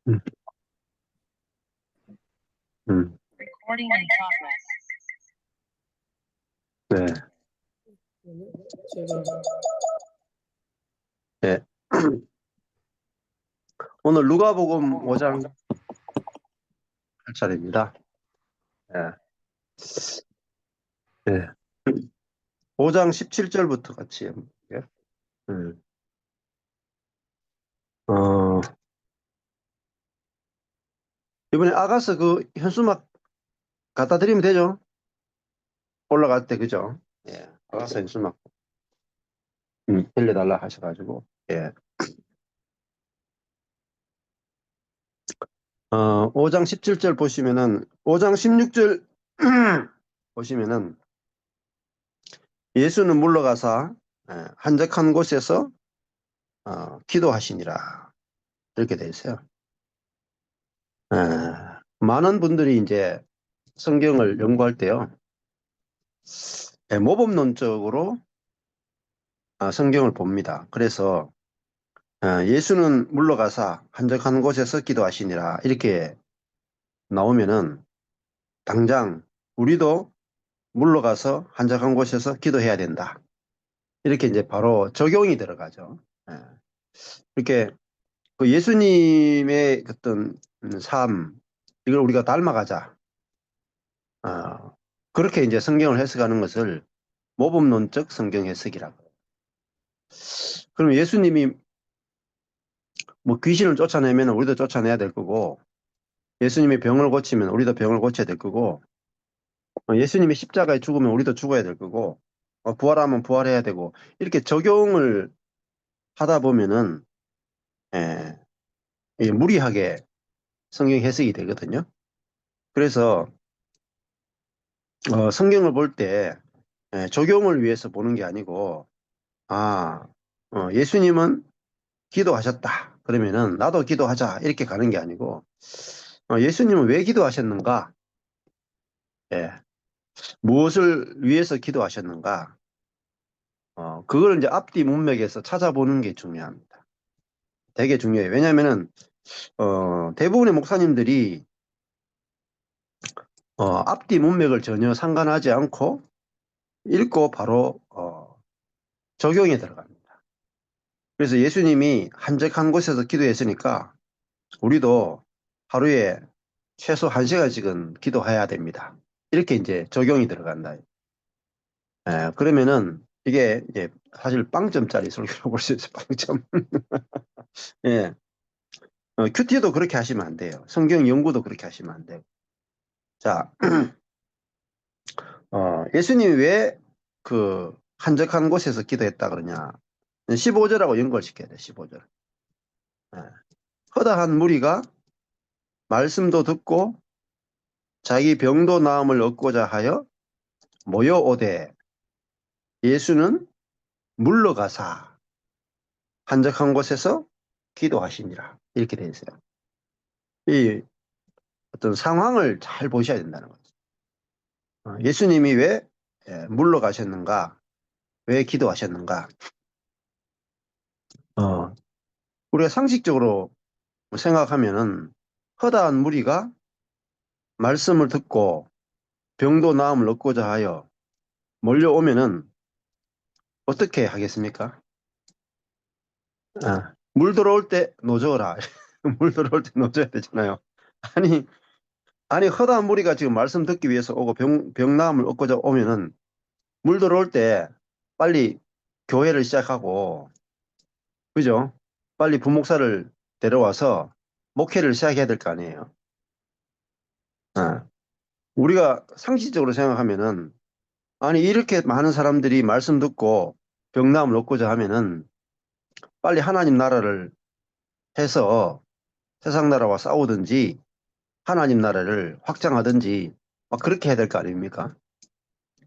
음, 음, Recording in progress. 네, 제가 네. 오늘 누가복음 5장 할 차례입니다. 네, 네. 5장 17절부터 같이 해볼게요. 음, 어, 이번에 아가스 그 현수막 갖다 드리면 되죠? 올라갈 때, 그죠? 예, 아가스 현수막 빌려달라 하셔가지고, 예. 5장 17절 보시면은, 5장 16절 보시면은, 예수는 물러가사 한적한 곳에서 기도하시니라. 이렇게 돼 있어요. 많은 분들이 이제 성경을 연구할 때요, 모범론적으로 성경을 봅니다. 그래서 예수는 물러가사 한적한 곳에서 기도하시니라 이렇게 나오면은 당장 우리도 물러가서 한적한 곳에서 기도해야 된다. 이렇게 이제 바로 적용이 들어가죠. 이렇게 그 예수님의 어떤 삶, 이걸 우리가 닮아가자. 그렇게 이제 성경을 해석하는 것을 모범론적 성경 해석이라고. 그럼 예수님이 뭐 귀신을 쫓아내면 우리도 쫓아내야 될 거고, 예수님이 병을 고치면 우리도 병을 고쳐야 될 거고, 예수님이 십자가에 죽으면 우리도 죽어야 될 거고, 부활하면 부활해야 되고, 이렇게 적용을 하다 보면은, 예, 이게 무리하게 성경 해석이 되거든요. 그래서, 성경을 볼 때, 적용을 위해서 보는 게 아니고, 아, 예수님은 기도하셨다. 그러면은 나도 기도하자. 이렇게 가는 게 아니고, 예수님은 왜 기도하셨는가? 예, 무엇을 위해서 기도하셨는가? 그걸 이제 앞뒤 문맥에서 찾아보는 게 중요합니다. 되게 중요해요. 왜냐면은, 대부분의 목사님들이, 앞뒤 문맥을 전혀 상관하지 않고 읽고 바로, 적용에 들어갑니다. 그래서 예수님이 한적한 곳에서 기도했으니까 우리도 하루에 최소 1시간씩은 기도해야 됩니다. 이렇게 이제 적용이 들어간다. 그러면은 이게 이제 사실 빵점짜리 설교라고 볼 수 있어요. 빵점. 예. 큐티도 그렇게 하시면 안 돼요. 성경 연구도 그렇게 하시면 안 돼요. 자, 예수님이 왜 그 한적한 곳에서 기도했다 그러냐. 15절하고 연결시켜야 돼, 15절. 허다한 무리가 말씀도 듣고 자기 병도 나음을 얻고자 하여 모여오되 예수는 물러가사 한적한 곳에서 기도하시니라. 이렇게 되어 있어요. 이 어떤 상황을 잘 보셔야 된다는 거죠. 예수님이 왜 물러가셨는가? 왜 기도하셨는가? 우리가 상식적으로 생각하면은 허다한 무리가 말씀을 듣고 병도 나음을 얻고자 하여 몰려오면은 어떻게 하겠습니까? 물 들어올 때 노져라. 물 들어올 때 노져야 되잖아요. 아니, 아니, 허다한 무리가 지금 말씀 듣기 위해서 오고 병 나음을 얻고자 오면은 물 들어올 때 빨리 교회를 시작하고, 그죠? 빨리 부목사를 데려와서 목회를 시작해야 될 거 아니에요. 우리가 상식적으로 생각하면은, 아니, 이렇게 많은 사람들이 말씀 듣고 병남을 얻고자 하면은 빨리 하나님 나라를 해서 세상 나라와 싸우든지 하나님 나라를 확장하든지 막 그렇게 해야 될 거 아닙니까?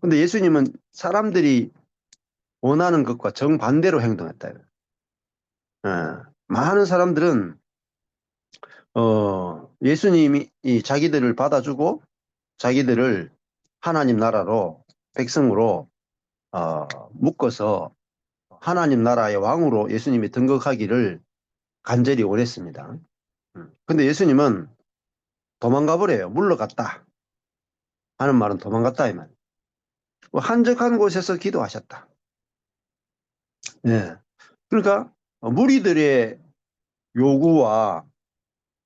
근데 예수님은 사람들이 원하는 것과 정반대로 행동했다. 많은 사람들은 예수님이 자기들을 받아주고 자기들을 하나님 나라로 백성으로 묶어서 하나님 나라의 왕으로 예수님이 등극하기를 간절히 원했습니다. 근데 예수님은 도망가 버려요. 물러갔다 하는 말은 도망갔다 이 말. 한적한 곳에서 기도하셨다. 예. 그러니까 무리들의 요구와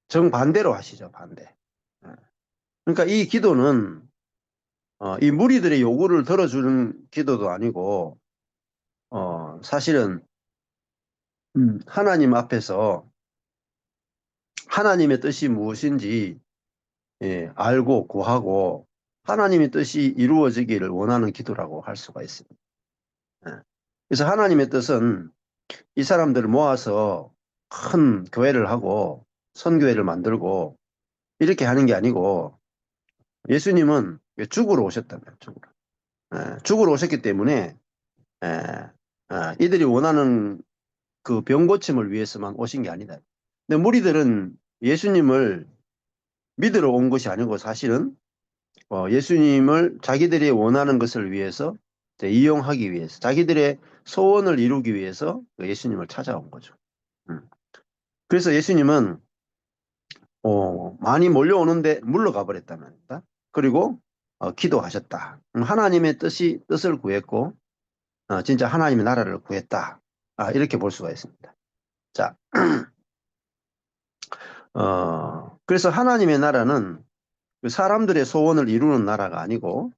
정반대로 하시죠. 반대. 예. 그러니까 이 기도는 이 무리들의 요구를 들어주는 기도도 아니고 사실은 하나님 앞에서 하나님의 뜻이 무엇인지 알고 구하고 하나님의 뜻이 이루어지기를 원하는 기도라고 할 수가 있습니다. 예. 그래서 하나님의 뜻은 이 사람들을 모아서 큰 교회를 하고 선교회를 만들고 이렇게 하는 게 아니고 예수님은 죽으러 오셨다면 죽으러 오셨기 때문에 이들이 원하는 그 병 고침을 위해서만 오신 게 아니다. 근데 무리들은 예수님을 믿으러 온 것이 아니고 사실은 예수님을 자기들이 원하는 것을 위해서 이용하기 위해서 자기들의 소원을 이루기 위해서 예수님을 찾아온 거죠. 그래서 예수님은 많이 몰려오는데 물러가 버렸단 말입니다. 그리고 기도하셨다. 하나님의 뜻을 구했고 진짜 하나님의 나라를 구했다. 이렇게 볼 수가 있습니다. 자, 그래서 하나님의 나라는 그 사람들의 소원을 이루는 나라가 아니고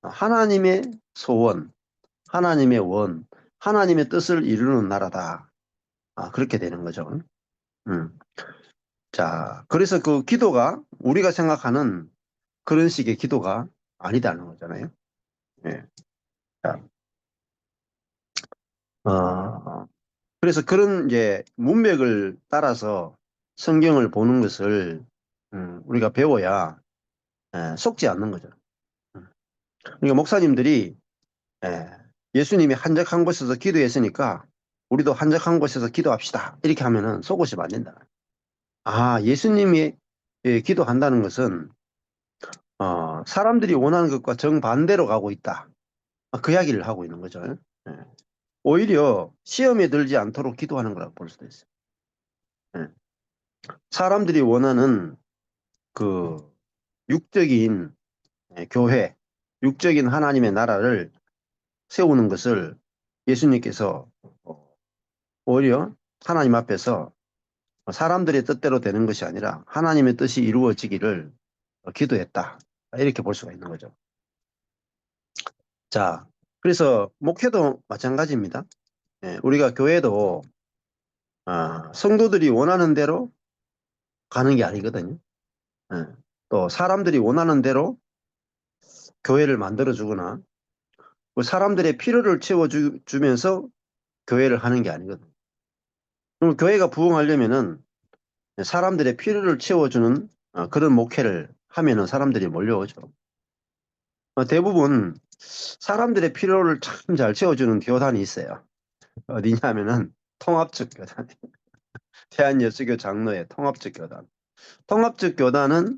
하나님의 소원, 하나님의 원, 하나님의 뜻을 이루는 나라다. 그렇게 되는 거죠. 자, 그래서 그 기도가 우리가 생각하는 그런 식의 기도가 아니다는 거잖아요. 예. 자, 그래서 그런 이제 문맥을 따라서 성경을 보는 것을 우리가 배워야 속지 않는 거죠. 그러니까 목사님들이 예, 예수님이 한적한 곳에서 기도했으니까 우리도 한적한 곳에서 기도합시다. 이렇게 하면은 속으시면 안 된다. 예수님이 기도한다는 것은 사람들이 원하는 것과 정반대로 가고 있다. 그 이야기를 하고 있는 거죠. 예. 오히려 시험에 들지 않도록 기도하는 거라고 볼 수도 있어요. 예. 사람들이 원하는 그 육적인 교회, 육적인 하나님의 나라를 세우는 것을 예수님께서 오히려 하나님 앞에서 사람들의 뜻대로 되는 것이 아니라 하나님의 뜻이 이루어지기를 기도했다. 이렇게 볼 수가 있는 거죠. 자, 그래서 목회도 마찬가지입니다. 우리가 교회도 성도들이 원하는 대로 가는 게 아니거든요. 또 사람들이 원하는 대로 교회를 만들어주거나 그 사람들의 필요를 채워주면서 교회를 하는 게 아니거든요. 그럼 교회가 부흥하려면은 사람들의 필요를 채워주는 그런 목회를 하면은 사람들이 몰려오죠. 대부분 사람들의 필요를 참 잘 채워주는 교단이 있어요. 어디냐 하면은 통합적 교단. 대한예수교 장로의 통합적 교단. 통합적 교단은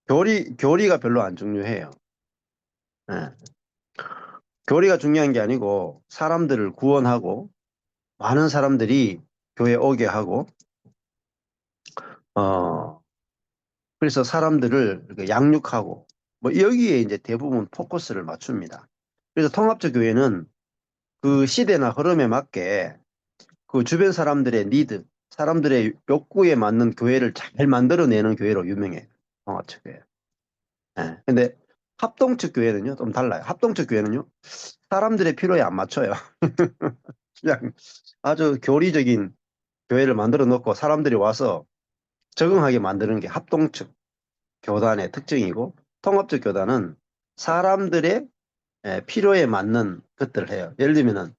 교리가 별로 안 중요해요. 예. 교리가 중요한 게 아니고 사람들을 구원하고 많은 사람들이 교회에 오게 하고 그래서 사람들을 이렇게 양육하고 뭐 여기에 이제 대부분 포커스를 맞춥니다. 그래서 통합적 교회는 그 시대나 흐름에 맞게 그 주변 사람들의 니드, 사람들의 욕구에 맞는 교회를 잘 만들어내는 교회로 유명해요. 통합적 교회. 예. 근데 합동적 교회는요, 좀 달라요. 합동적 교회는요, 사람들의 필요에 안 맞춰요. 그냥 아주 교리적인 교회를 만들어 놓고 사람들이 와서 적응하게 만드는 게 합동적 교단의 특징이고, 통합적 교단은 사람들의 필요에 맞는 것들을 해요. 예를 들면은,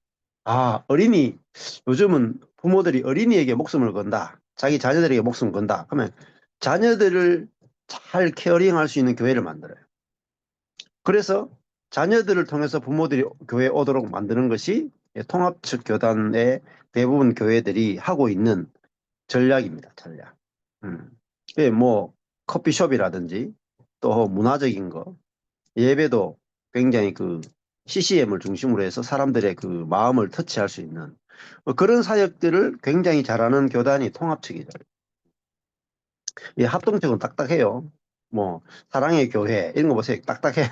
요즘은 부모들이 어린이에게 목숨을 건다. 자기 자녀들에게 목숨을 건다. 그러면 자녀들을 잘 케어링할 수 있는 교회를 만들어요. 그래서 자녀들을 통해서 부모들이 교회에 오도록 만드는 것이 통합적 교단의 대부분 교회들이 하고 있는 전략입니다. 전략. 뭐 커피숍이라든지 또 문화적인 거, 예배도 굉장히 그 CCM을 중심으로 해서 사람들의 그 마음을 터치할 수 있는 그런 사역들을 굉장히 잘하는 교단이 통합측이죠. 이 합동적은 딱딱해요. 뭐 사랑의 교회 이런 거 보세요. 딱딱해.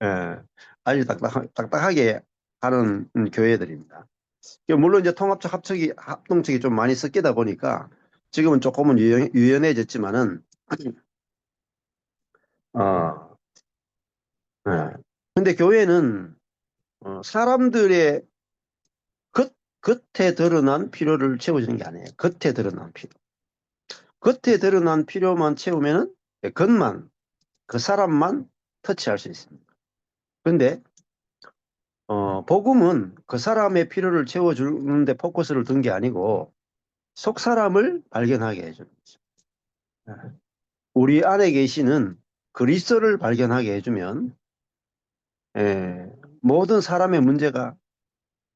예, 아주 딱딱하게 하는 교회들입니다. 물론 이제 통합적 합동적이 좀 많이 섞이다 보니까 지금은 조금은 유연해졌지만은 어, 예. 근데 교회는 사람들의 겉에 드러난 필요를 채워주는 게 아니에요. 겉에 드러난 필요. 겉에 드러난 필요만 채우면은 겉만 그 사람만 터치할 수 있습니다. 근데 복음은 그 사람의 필요를 채워주는데 포커스를 둔 게 아니고 속 사람을 발견하게 해주는 거죠. 예. 우리 안에 계시는 그리스도를 발견하게 해주면 모든 사람의 문제가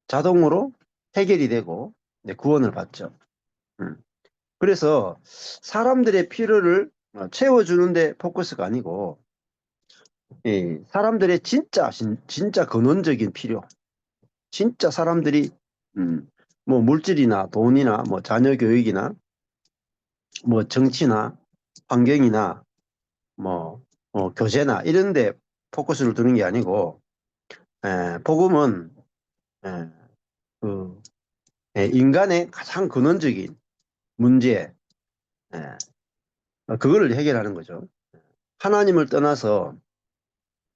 자동으로 해결이 되고 구원을 받죠. 음. 그래서 사람들의 필요를 채워주는데 포커스가 아니고 사람들의 진짜 근원적인 필요, 진짜 사람들이 뭐 물질이나 돈이나 뭐 자녀 교육이나 뭐 정치나 환경이나 뭐 교제나 이런 데 포커스를 두는 게 아니고 복음은 에, 그 인간의 가장 근원적인 문제 그거를 해결하는 거죠. 하나님을 떠나서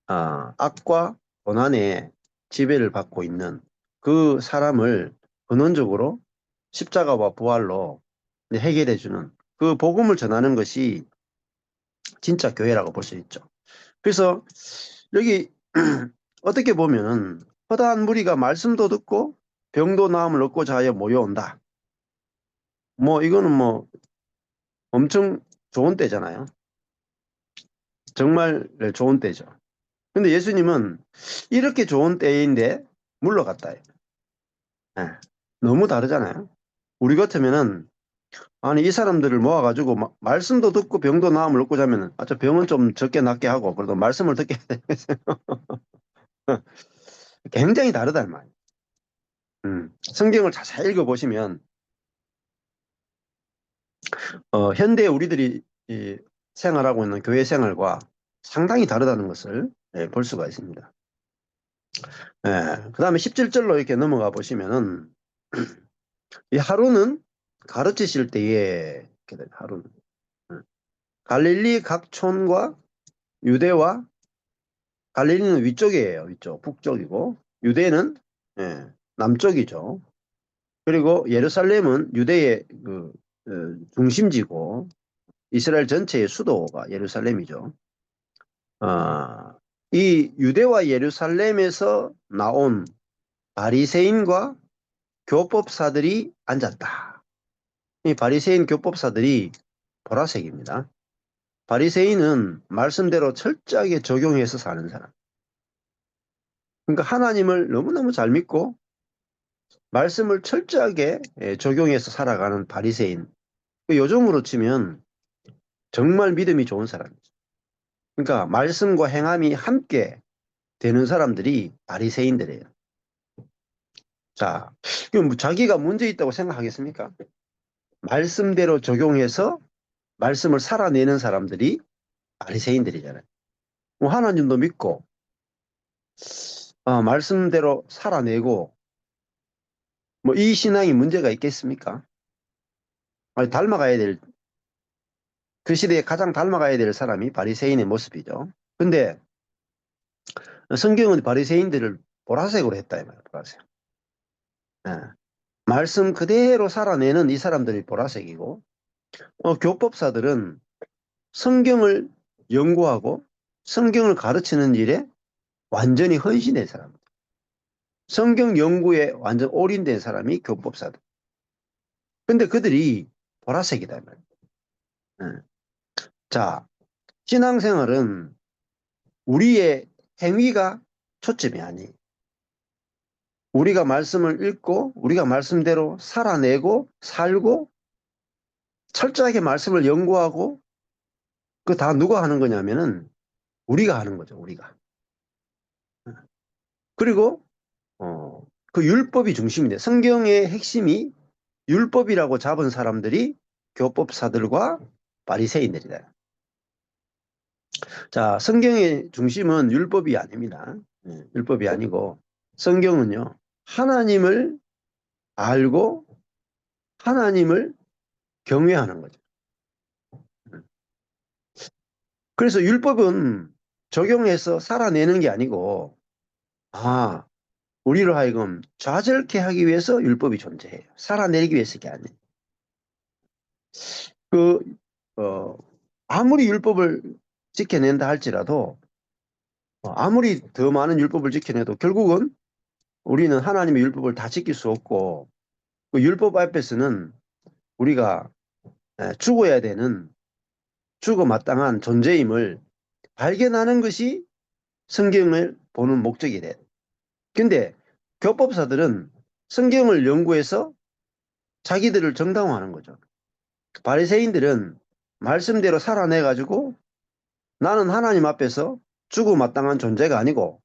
악과 고난의 지배를 받고 있는 그 사람을 근원적으로 십자가와 부활로 해결해 주는 그 복음을 전하는 것이 진짜 교회라고 볼 수 있죠. 그래서 여기 어떻게 보면은 허다한 무리가 말씀도 듣고 병도 나음을 얻고자 하여 모여온다. 뭐 이거는 뭐 엄청 좋은 때잖아요. 정말 좋은 때죠. 근데 예수님은 이렇게 좋은 때인데 물러갔다. 예. 너무 다르잖아요. 우리 같으면은 아니 이 사람들을 모아가지고 말씀도 듣고 병도 나음을 얻고 자면은 저 병은 좀 적게 낫게 하고 그래도 말씀을 듣게 굉장히 다르단 말이에요. 성경을 자세히 읽어보시면 현대 우리들이 이 생활하고 있는 교회 생활과 상당히 다르다는 것을 볼 수가 있습니다. 그 다음에 17절로 이렇게 넘어가 보시면은 이 하루는 가르치실 때에 이렇게 돼요, 하루는 갈릴리 각 촌과 유대와 갈릴리는 위쪽이에요. 위쪽 북쪽이고 유대는 남쪽이죠. 그리고 예루살렘은 유대의 중심지고 이스라엘 전체의 수도가 예루살렘이죠. 이 유대와 예루살렘에서 나온 바리새인과 교법사들이 앉았다. 이 바리새인 교법사들이 보라색입니다. 바리새인은 말씀대로 철저하게 적용해서 사는 사람. 그러니까 하나님을 너무너무 잘 믿고 말씀을 철저하게 적용해서 살아가는 바리새인. 요즘으로 치면 정말 믿음이 좋은 사람이죠. 그러니까 말씀과 행함이 함께 되는 사람들이 바리새인들이에요. 자, 그럼 자기가 문제 있다고 생각하겠습니까? 말씀대로 적용해서 말씀을 살아내는 사람들이 바리새인들이잖아요. 뭐 하나님도 믿고 말씀대로 살아내고 뭐 이 신앙이 문제가 있겠습니까? 아니, 그 시대에 가장 닮아가야 될 사람이 바리새인의 모습이죠. 근데 성경은 바리새인들을 보라색으로 했다 이 말이에요. 보라색. 예. 말씀 그대로 살아내는 이 사람들이 보라색이고 교법사들은 성경을 연구하고 성경을 가르치는 일에 완전히 헌신된 사람. 성경 연구에 완전 올인된 사람이 교법사들. 근데 그들이 보라색이다 이 말이에요. 예. 자, 신앙생활은 우리의 행위가 초점이 아니에요. 우리가 말씀을 읽고 우리가 말씀대로 살아내고 살고 철저하게 말씀을 연구하고 그 다 누가 하는 거냐면은 우리가 하는 거죠. 우리가. 그리고 그 율법이 중심인데 성경의 핵심이 율법이라고 잡은 사람들이 교법사들과 바리새인들이다. 자, 성경의 중심은 율법이 아닙니다. 율법이 아니고 성경은요, 하나님을 알고 하나님을 경외하는 거죠. 그래서 율법은 적용해서 살아내는 게 아니고, 우리로 하여금 좌절케 하기 위해서 율법이 존재해요. 살아내기 위해서 게 아니에요. 아무리 율법을 지켜낸다 할지라도, 아무리 더 많은 율법을 지켜내도 결국은 우리는 하나님의 율법을 다 지킬 수 없고, 그 율법 앞에서는 우리가 죽어야 되는 죽어 마땅한 존재임을 발견하는 것이 성경을 보는 목적이 돼요. 근데 교법사들은 성경을 연구해서 자기들을 정당화하는 거죠. 바리새인들은 말씀대로 살아내가지고 나는 하나님 앞에서 죽어 마땅한 존재가 아니고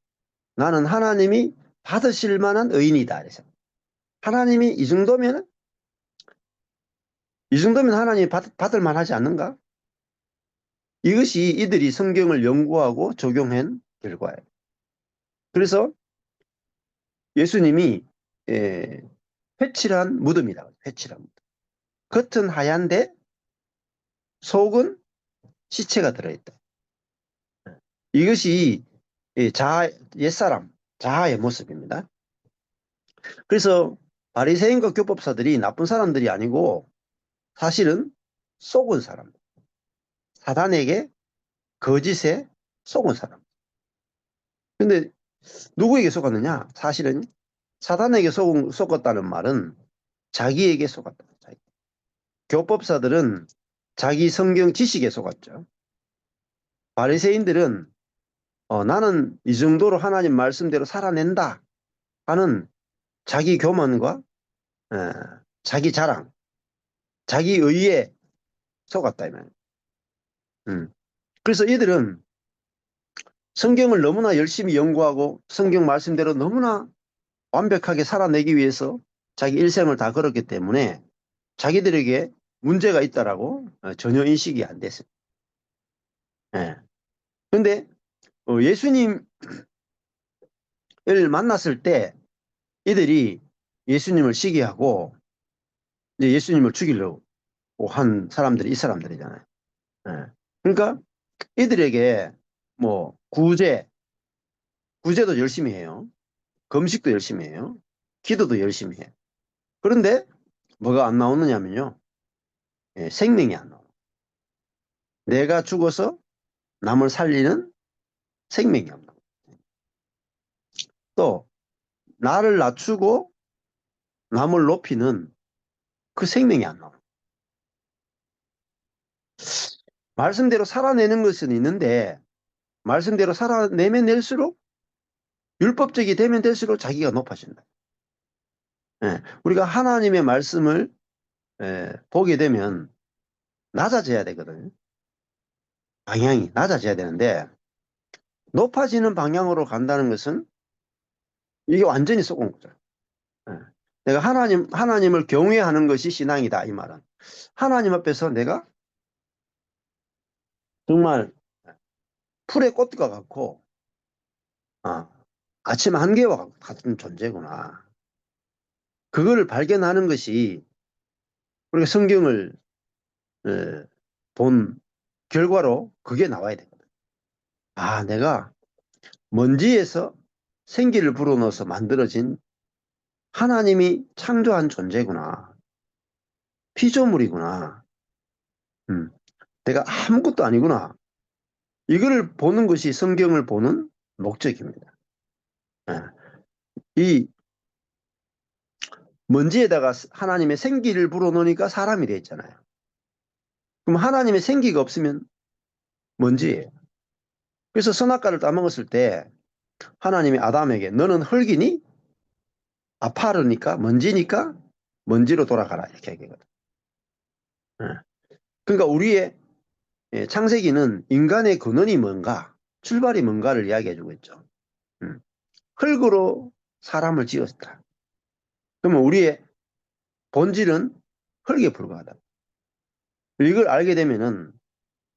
나는 하나님이 받으실 만한 의인이다. 그래서 하나님이 이 정도면 하나님이 받을 만하지 않는가? 이것이 이들이 성경을 연구하고 적용한 결과예요. 그래서 예수님이 회칠한 무덤이라고. 회칠한 무덤. 겉은 하얀데 속은 시체가 들어있다. 이것이 옛사람, 자아의 모습입니다. 그래서 바리새인과 교법사들이 나쁜 사람들이 아니고 사실은 속은 사람, 사단에게 거짓에 속은 사람. 근데 누구에게 속았느냐? 사실은 사단에게 속았다는 말은 자기에게 속았다. 교법사들은 자기 성경 지식에 속았죠. 바리새인들은 나는 이 정도로 하나님 말씀대로 살아낸다 하는 자기 교만과 자기 자랑, 자기 의에 속았다. 그래서 이들은 성경을 너무나 열심히 연구하고 성경 말씀대로 너무나 완벽하게 살아내기 위해서 자기 일생을 다 걸었기 때문에 자기들에게 문제가 있다라고 전혀 인식이 안 됐어요. 그런데 예수님을 만났을 때 이들이 예수님을 시기하고 이제 예수님을 죽이려고 한 사람들이 이 사람들이잖아요. 그러니까 이들에게 뭐 구제도 열심히 해요. 금식도 열심히 해요. 기도도 열심히 해요. 그런데 뭐가 안 나오느냐면요. 생명이 안 나와요. 내가 죽어서 남을 살리는 생명이 안 나와요. 또 나를 낮추고 남을 높이는 그 생명이 안 나와요. 말씀대로 살아내는 것은 있는데 말씀대로 살아내면 낼수록 율법적이 되면 될수록 자기가 높아진다. 우리가 하나님의 말씀을 보게 되면 낮아져야 되거든요. 방향이 낮아져야 되는데 높아지는 방향으로 간다는 것은 이게 완전히 썩은 거죠. 내가 하나님을 경외하는 것이 신앙이다. 이 말은. 하나님 앞에서 내가 정말 풀의 꽃과 같고, 아침 한개와 같은 존재구나. 그거를 발견하는 것이 우리가 성경을 본 결과로 그게 나와야 되거든. 내가 먼지에서 생기를 불어넣어서 만들어진 하나님이 창조한 존재구나. 피조물이구나. 내가 아무것도 아니구나. 이거를 보는 것이 성경을 보는 목적입니다. 이 먼지에다가 하나님의 생기를 불어넣으니까 사람이 되어 있잖아요. 그럼 하나님의 생기가 없으면 먼지예요. 그래서 선악과를 따먹었을 때 하나님이 아담에게 너는 흙이니? 아파르니까 먼지니까 먼지로 돌아가라 이렇게 얘기하거든. 그러니까 우리의 창세기는 인간의 근원이 뭔가 출발이 뭔가를 이야기해주고 있죠. 흙으로 사람을 지었다. 그러면 우리의 본질은 흙에 불과하다. 이걸 알게 되면은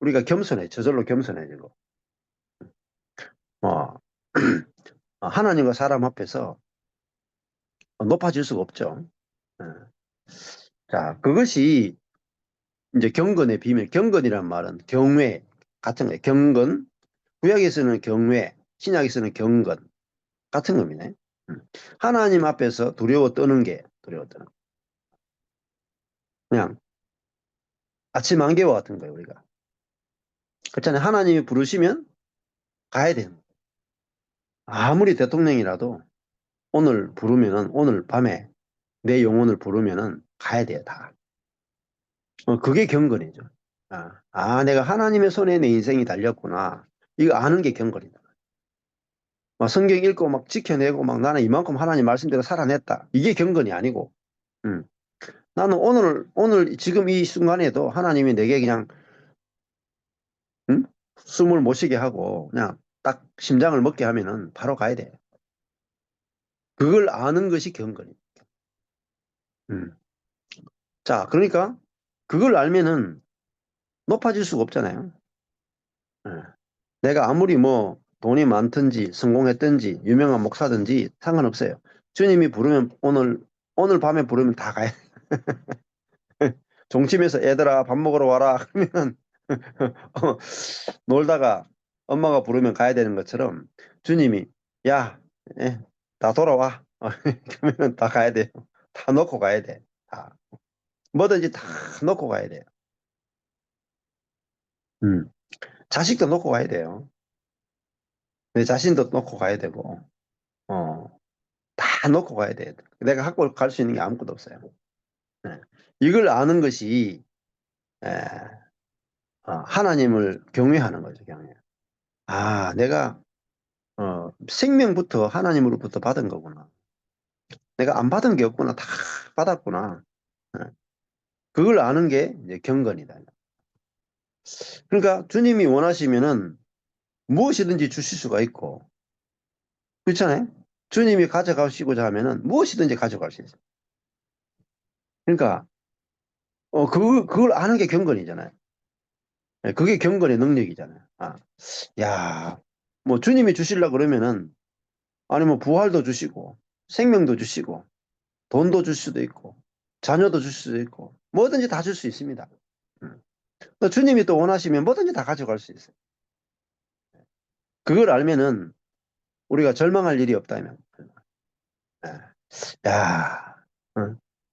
우리가 저절로 겸손해지고, 어, 하나님과 사람 앞에서 높아질 수가 없죠. 예. 자, 그것이 이제 경건의 비밀. 경건이란 말은 경외 같은 거예요. 경건. 구약에서는 경외, 신약에서는 경건 같은 겁니다. 하나님 앞에서 두려워 떠는 게 두려워 떠는 거. 그냥 아침 안개와 같은 거예요, 우리가. 그렇잖아요. 하나님이 부르시면 가야 되는 거예요. 아무리 대통령이라도 오늘 부르면은 오늘 밤에 내 영혼을 부르면은 가야 돼요, 다. 그게 경건이죠. 내가 하나님의 손에 내 인생이 달렸구나. 이거 아는 게 경건이다. 막 성경 읽고 막 지켜내고 막 나는 이만큼 하나님 말씀대로 살아냈다. 이게 경건이 아니고, 음. 나는 오늘 지금 이 순간에도 하나님이 내게 그냥, 음? 숨을 못 쉬게 하고 그냥 딱 심장을 먹게 하면은 바로 가야 돼. 그걸 아는 것이 경건이에요. 음. 자, 그러니까 그걸 알면은 높아질 수가 없잖아요. 예. 내가 아무리 뭐 돈이 많든지 성공했든지 유명한 목사든지 상관없어요. 주님이 부르면 오늘 밤에 부르면 다 가야 돼. 종침에서 애들아 밥 먹으러 와라 그러면 어, 놀다가 엄마가 부르면 가야 되는 것처럼 주님이 야, 다 돌아와. 그러면 다 가야 돼요. 다 놓고 가야 돼. 다. 뭐든지 다 놓고 가야 돼요. 음. 자식도 놓고 가야 돼요. 내 자신도 놓고 가야 되고, 어, 다 놓고 가야 돼. 내가 갖고 갈 수 있는 게 아무것도 없어요. 예. 이걸 아는 것이, 예, 하나님을 경외하는 거죠, 경외. 내가, 생명부터 하나님으로부터 받은 거구나. 내가 안 받은 게 없구나. 다 받았구나. 예. 그걸 아는 게 이제 경건이다. 그러니까 주님이 원하시면은 무엇이든지 주실 수가 있고, 그렇잖아요? 주님이 가져가시고자 하면은 무엇이든지 가져갈 수 있어요. 그러니까, 그걸 아는 게 경건이잖아요. 예, 그게 경건의 능력이잖아요. 야, 뭐 주님이 주실라 그러면은, 아니 뭐 부활도 주시고, 생명도 주시고, 돈도 줄 수도 있고, 자녀도 줄 수도 있고, 뭐든지 다 줄 수 있습니다. 음. 또 주님이 또 원하시면 뭐든지 다 가져갈 수 있어요. 그걸 알면은 우리가 절망할 일이 없다면. 예. 야,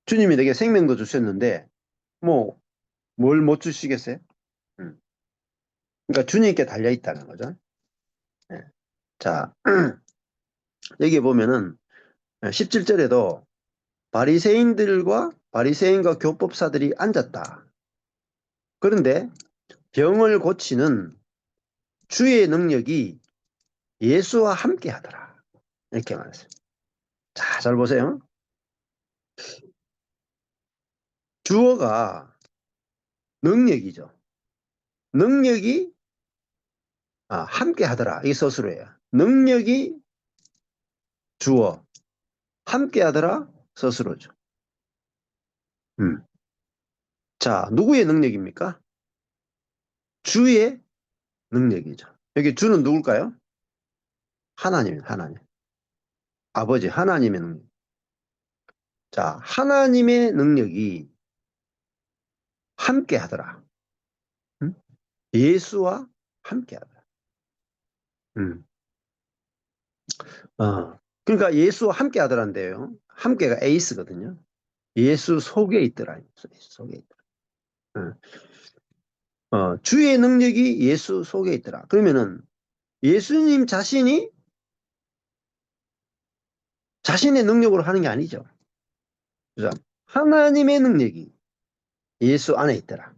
주님이 내게 생명도 주셨는데, 뭐, 뭘 못 주시겠어요? 음. 그러니까 주님께 달려 있다는 거죠. 예. 자, 여기 보면은 17절에도 바리새인과 교법사들이 앉았다. 그런데 병을 고치는 주의 능력이 예수와 함께 하더라. 이렇게 말했어요. 자, 잘 보세요. 주어가 능력이죠. 능력이 함께 하더라. 이 서술어예요. 능력이 주어, 함께 하더라. 서술어죠. 음. 자, 누구의 능력입니까? 주의 능력이죠. 여기 주는 누굴까요? 하나님. 아버지, 하나님의 능력. 자, 하나님의 능력이 함께 하더라. 음? 예수와 함께 하더라. 음. 그러니까 예수와 함께 하더란데요. 함께가 에이스거든요. 예수 속에 있더라. 예수 속에 있더라. 주의 능력이 예수 속에 있더라. 그러면은 예수님 자신이 자신의 능력으로 하는 게 아니죠. 그죠? 하나님의 능력이 예수 안에 있더라.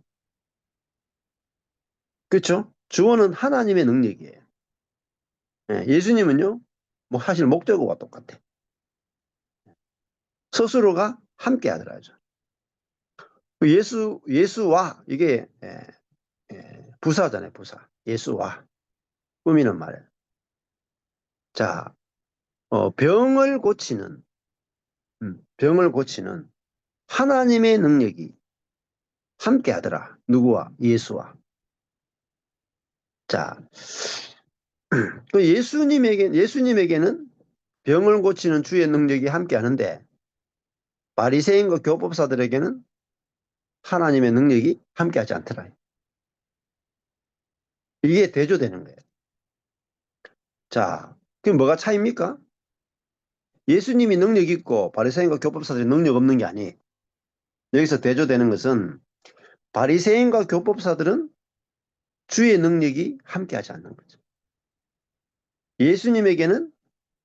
그렇죠? 주어는 하나님의 능력이에요. 예수님은요, 뭐 사실 목적어와 똑같아. 스스로가 함께 하더라죠. 예수와 이게 부사잖아요, 부사. 예수와 꾸미는 말. 자, 병을 고치는 하나님의 능력이 함께 하더라. 누구와? 예수와. 자, 그 예수님에게는 병을 고치는 주의 능력이 함께 하는데 바리새인과 교법사들에게는 하나님의 능력이 함께 하지 않더라. 이게 대조되는 거예요. 자, 그럼 뭐가 차이입니까? 예수님이 능력 있고 바리새인과 교법사들이 능력 없는 게 아니에요. 여기서 대조되는 것은 바리새인과 교법사들은 주의 능력이 함께하지 않는 거죠. 예수님에게는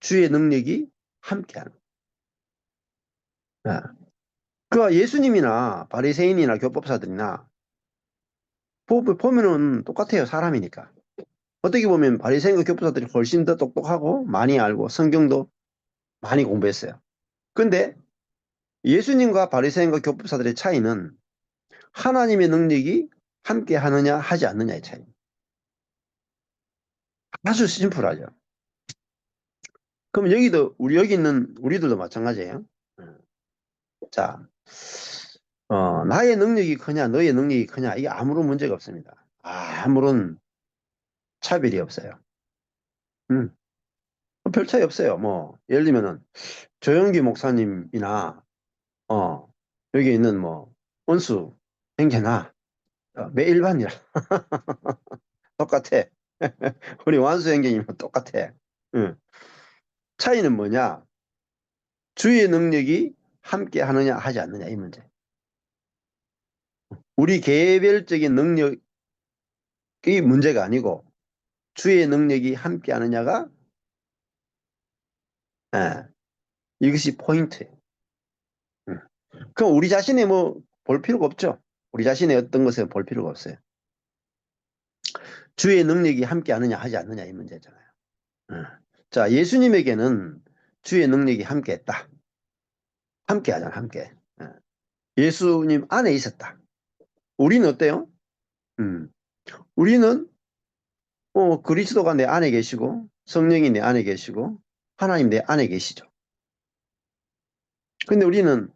주의 능력이 함께하는 거예요. 그러니까 예수님이나 바리새인이나 교법사들이나 보면은 똑같아요. 사람이니까. 어떻게 보면 바리새인과 교법사들이 훨씬 더 똑똑하고 많이 알고 성경도 많이 공부했어요. 근데 예수님과 바리새인과 교법사들의 차이는 하나님의 능력이 함께 하느냐 하지 않느냐의 차이. 아주 심플하죠. 그럼 여기 있는 우리들도 마찬가지예요. 자, 나의 능력이 크냐 너의 능력이 크냐 이게 아무런 문제가 없습니다. 아무런 차별이 없어요. 음, 별 차이 없어요. 뭐 예를 들면은 조영기 목사님이나 여기 있는 뭐 원수 형제나 매일반이라 똑같아. 우리 완수 형제님은 똑같아. 응. 차이는 뭐냐? 주의 능력이 함께 하느냐 하지 않느냐 이 문제. 우리 개별적인 능력이 문제가 아니고 주의 능력이 함께 하느냐가 예, 이것이 포인트예요. 응. 그럼 우리 자신이 뭐 볼 필요가 없죠. 우리 자신의 어떤 것에 볼 필요가 없어요. 주의 능력이 함께 하느냐 하지 않느냐 이 문제잖아요. 응. 자, 예수님에게는 주의 능력이 함께 했다. 함께 하잖아, 함께. 예수님 안에 있었다. 우리는 어때요? 음, 우리는 그리스도가 내 안에 계시고 성령이 내 안에 계시고 하나님 내 안에 계시죠. 근데 우리는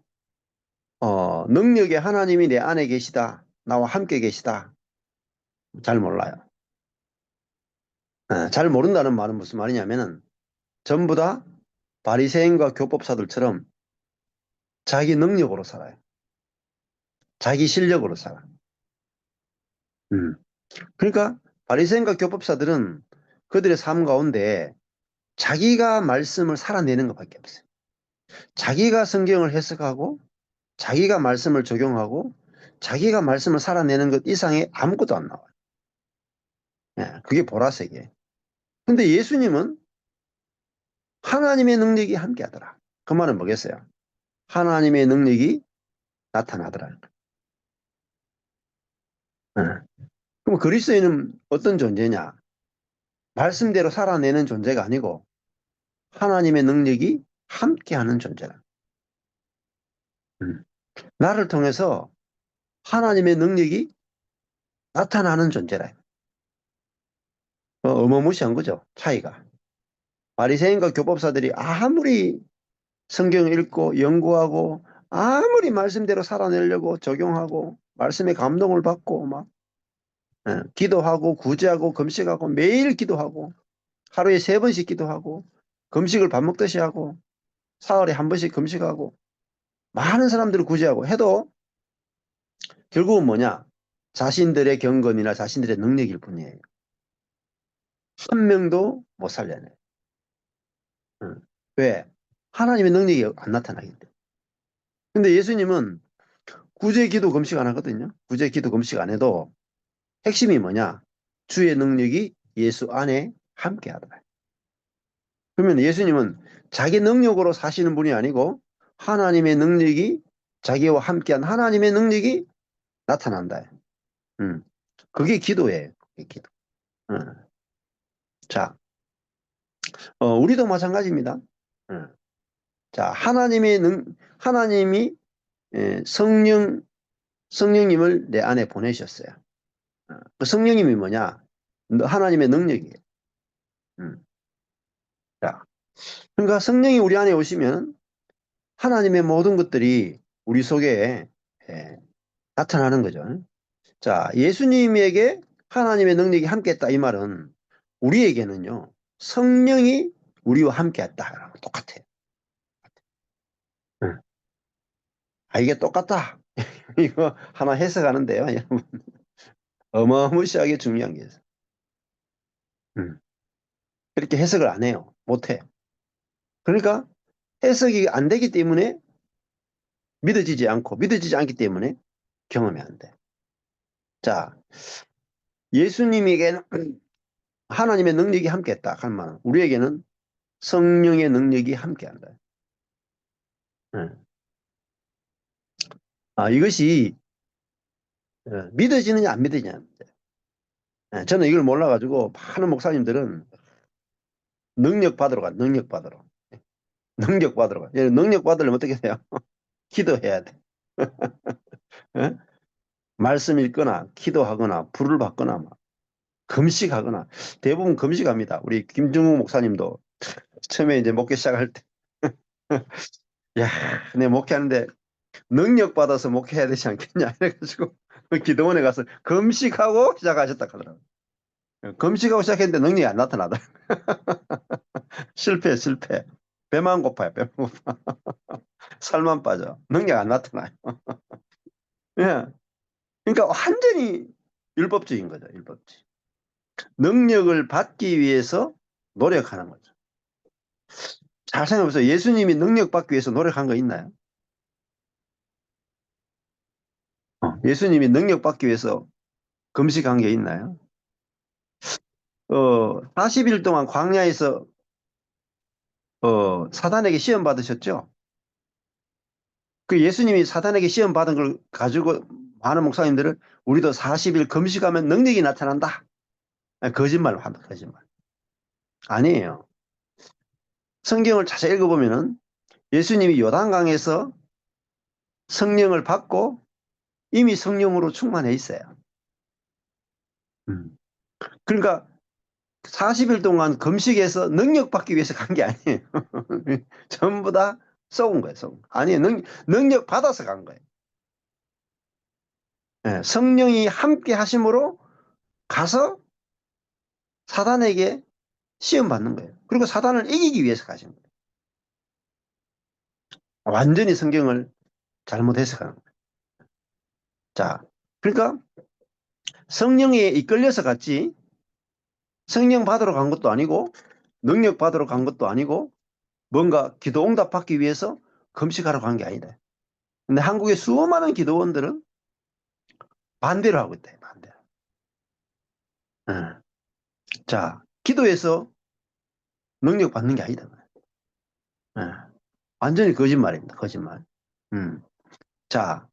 능력의 하나님이 내 안에 계시다. 나와 함께 계시다. 잘 몰라요. 잘 모른다는 말은 무슨 말이냐면은 전부 다 바리새인과 교법사들처럼 자기 능력으로 살아요. 자기 실력으로 살아. 음. 그러니까 바리새인과 교법사들은 그들의 삶 가운데 자기가 말씀을 살아내는 것밖에 없어요. 자기가 성경을 해석하고 자기가 말씀을 적용하고 자기가 말씀을 살아내는 것 이상의 아무것도 안 나와요. 그게 보라색이에요. 근데 예수님은 하나님의 능력이 함께 하더라. 그 말은 뭐겠어요? 하나님의 능력이 나타나더라. 그럼 그리스도인은 어떤 존재냐? 말씀대로 살아내는 존재가 아니고 하나님의 능력이 함께하는 존재라. 음. 나를 통해서 하나님의 능력이 나타나는 존재라. 어마무시한 거죠. 차이가. 바리새인과 교법사들이 아무리 성경을 읽고 연구하고 아무리 말씀대로 살아내려고 적용하고 말씀의 감동을 받고 막 기도하고 구제하고 금식하고 매일 기도하고 하루에 3번씩 기도하고 금식을 밥 먹듯이 하고 사흘에 한 번씩 금식하고 많은 사람들을 구제하고 해도 결국은 뭐냐? 자신들의 경건이나 자신들의 능력일 뿐이에요. 한 명도 못 살려내요. 왜? 하나님의 능력이 안 나타나기 때문에. 근데 예수님은 구제 기도 금식 안 하거든요. 구제 기도 금식 안 해도 핵심이 뭐냐? 주의 능력이 예수 안에 함께 하다. 그러면 예수님은 자기 능력으로 사시는 분이 아니고 하나님의 능력이 자기와 함께한 하나님의 능력이 나타난다. 그게 기도예요. 그게 기도. 자, 우리도 마찬가지입니다. 자, 하나님이 성령님을 내 안에 보내셨어요. 그 성령님이 뭐냐? 하나님의 능력이에요. 자, 그러니까 성령이 우리 안에 오시면 하나님의 모든 것들이 우리 속에 예, 나타나는 거죠. 자, 예수님에게 하나님의 능력이 함께했다 이 말은 우리에게는요 성령이 우리와 함께했다라고 똑같아요. 응. 아 이게 똑같다. 이거 하나 해석하는데요, 여러분 어마무시하게 중요한 게 있어요. 그렇게 해석을 안 해요, 못 해요. 그러니까 해석이 안 되기 때문에 믿어지지 않기 때문에 경험이 안 돼. 자, 예수님에게는 하나님의 능력이 함께했다 할 말은 우리에게는 성령의 능력이 함께한다. 응. 아, 이것이 믿어지느냐 안 믿어지냐. 저는 이걸 몰라가지고 많은 목사님들은 능력 받으러 가, 능력 받으러. 능력 받으러 가. 능력 받으려면 어떻게 해요? 기도해야 돼. 예? 말씀 읽거나, 기도하거나, 불을 받거나, 막 금식하거나. 대부분 금식합니다. 우리 김중욱 목사님도 처음에 이제 목회 시작할 때. 야, 내 목회하는데 능력 받아서 목회해야 되지 않겠냐. 이래가지고 기도원에 가서 금식하고 시작하셨다 하더라고요. 금식하고 시작했는데 능력이 안 나타나다. 실패. 배만 고파요, 배만 고파. 살만 빠져. 능력 안 나타나요. 예. 그러니까 완전히 율법적인 거죠, 율법적. 능력을 받기 위해서 노력하는 거죠. 잘 생각해보세요. 예수님이 능력 받기 위해서 노력한 거 있나요? 예수님이 능력 받기 위해서 금식한 게 있나요? 40일 동안 광야에서 사단에게 시험 받으셨죠? 그 예수님이 사단에게 시험 받은 걸 가지고 많은 목사님들은 우리도 40일 금식하면 능력이 나타난다. 아니, 거짓말 한다, 거짓말. 아니에요. 성경을 자세히 읽어보면은 예수님이 요단강에서 성령을 받고 이미 성령으로 충만해 있어요. 음. 그러니까 40일 동안 금식해서 능력 받기 위해서 간 게 아니에요. 전부 다 썩은 거예요, 썩은 거. 아니에요. 능력 받아서 간 거예요. 예, 성령이 함께 하심으로 가서 사단에게 시험 받는 거예요. 그리고 사단을 이기기 위해서 가신 거예요. 완전히 성경을 잘못 해석하는 거예요. 자, 그러니까 성령에 이끌려서 갔지 성령 받으러 간 것도 아니고 능력 받으러 간 것도 아니고 뭔가 기도 응답 받기 위해서 금식하러 간 게 아니다. 근데 한국의 수많은 기도원들은 반대로 하고 있다. 반대로. 응. 자, 기도해서 능력 받는 게 아니다. 응. 완전히 거짓말입니다. 거짓말. 자,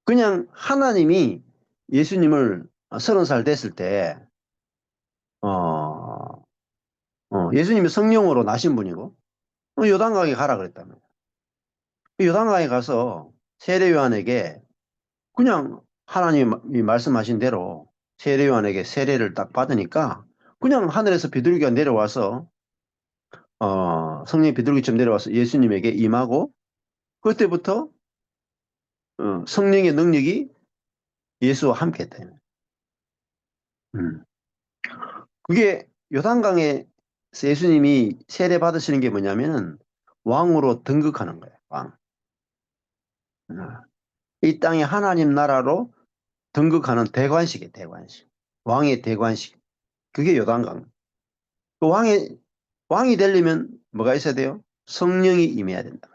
그냥 하나님이 예수님을 30살 됐을 때, 어, 예수님이 성령으로 나신 분이고, 요단강에 가라 그랬다는 거예요. 요단강에 가서 세례요한에게 그냥 하나님이 말씀하신 대로 세례요한에게 세례를 딱 받으니까 그냥 하늘에서 비둘기가 내려와서 성령의 비둘기처럼 내려와서 예수님에게 임하고 그때부터 성령의 능력이 예수와 함께 했다. 음. 그게 요단강에 예수님이 세례 받으시는 게 뭐냐면은 왕으로 등극하는 거예요. 왕. 음. 이 땅에 하나님 나라로 등극하는 대관식이에요. 대관식. 왕의 대관식. 그게 요단강. 그 왕이 되려면 뭐가 있어야 돼요? 성령이 임해야 된다.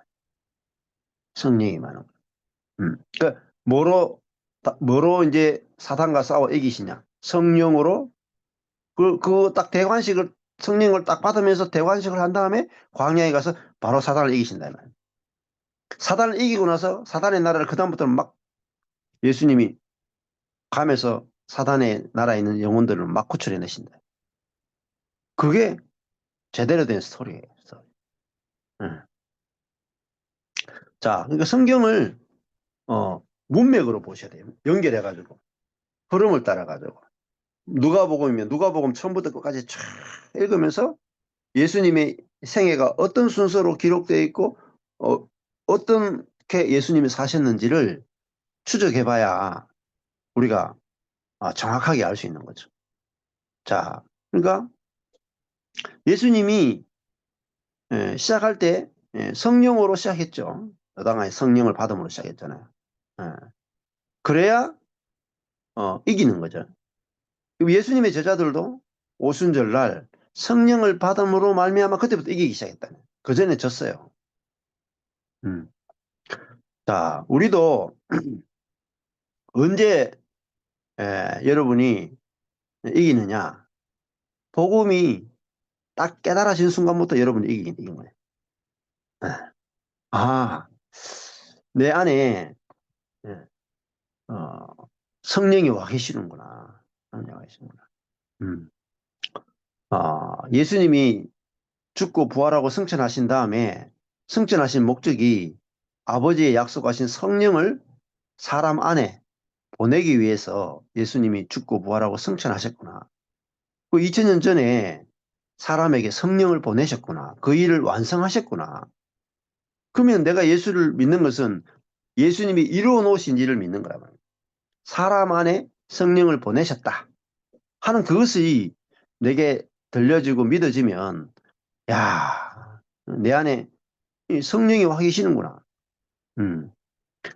성령이 임하는 거. 그러니까 뭐로 이제 사단과 싸워 이기시냐? 성령으로 그 딱 대관식을 성령을 딱 받으면서 대관식을 한 다음에 광야에 가서 바로 사단을 이기신다. 사단을 이기고 나서 사단의 나라를 그다음부터는 막 예수님이 가면서 사단의 나라에 있는 영혼들을 막 구출해내신다. 그게 제대로 된 스토리예요. 스토리. 응. 자, 그러니까 성경을 문맥으로 보셔야 돼요. 연결해가지고 흐름을 따라가지고 누가복음이면 누가복음 처음부터 끝까지 쫙 읽으면서 예수님의 생애가 어떤 순서로 기록되어 있고 어떤 어떻게 예수님이 사셨는지를 추적해봐야 우리가 정확하게 알 수 있는 거죠. 자, 그러니까 예수님이 시작할 때 성령으로 시작했죠. 여당의 성령을 받음으로 시작했잖아요. 예. 그래야 이기는 거죠. 예수님의 제자들도 오순절날 성령을 받음으로 말미암아 그때부터 이기기 시작했다네. 그 전에 졌어요. 음. 자, 우리도 언제 여러분이 이기느냐? 복음이 딱 깨달아진 순간부터 여러분이 이긴 거예요. 아, 내 안에 예, 어, 성령이 와 계시는구나. 성령이 와 계시는구나. 음. 예수님이 죽고 부활하고 승천하신 다음에 승천하신 목적이 아버지의 약속하신 성령을 사람 안에 보내기 위해서 예수님이 죽고 부활하고 승천하셨구나. 그 2000년 전에 사람에게 성령을 보내셨구나. 그 일을 완성하셨구나. 그러면 내가 예수를 믿는 것은 예수님이 이루어 놓으신 일을 믿는 거란 말이에요. 사람 안에 성령을 보내셨다 하는 그것이 내게 들려지고 믿어지면 야, 내 안에 이 성령이 와 계시는구나.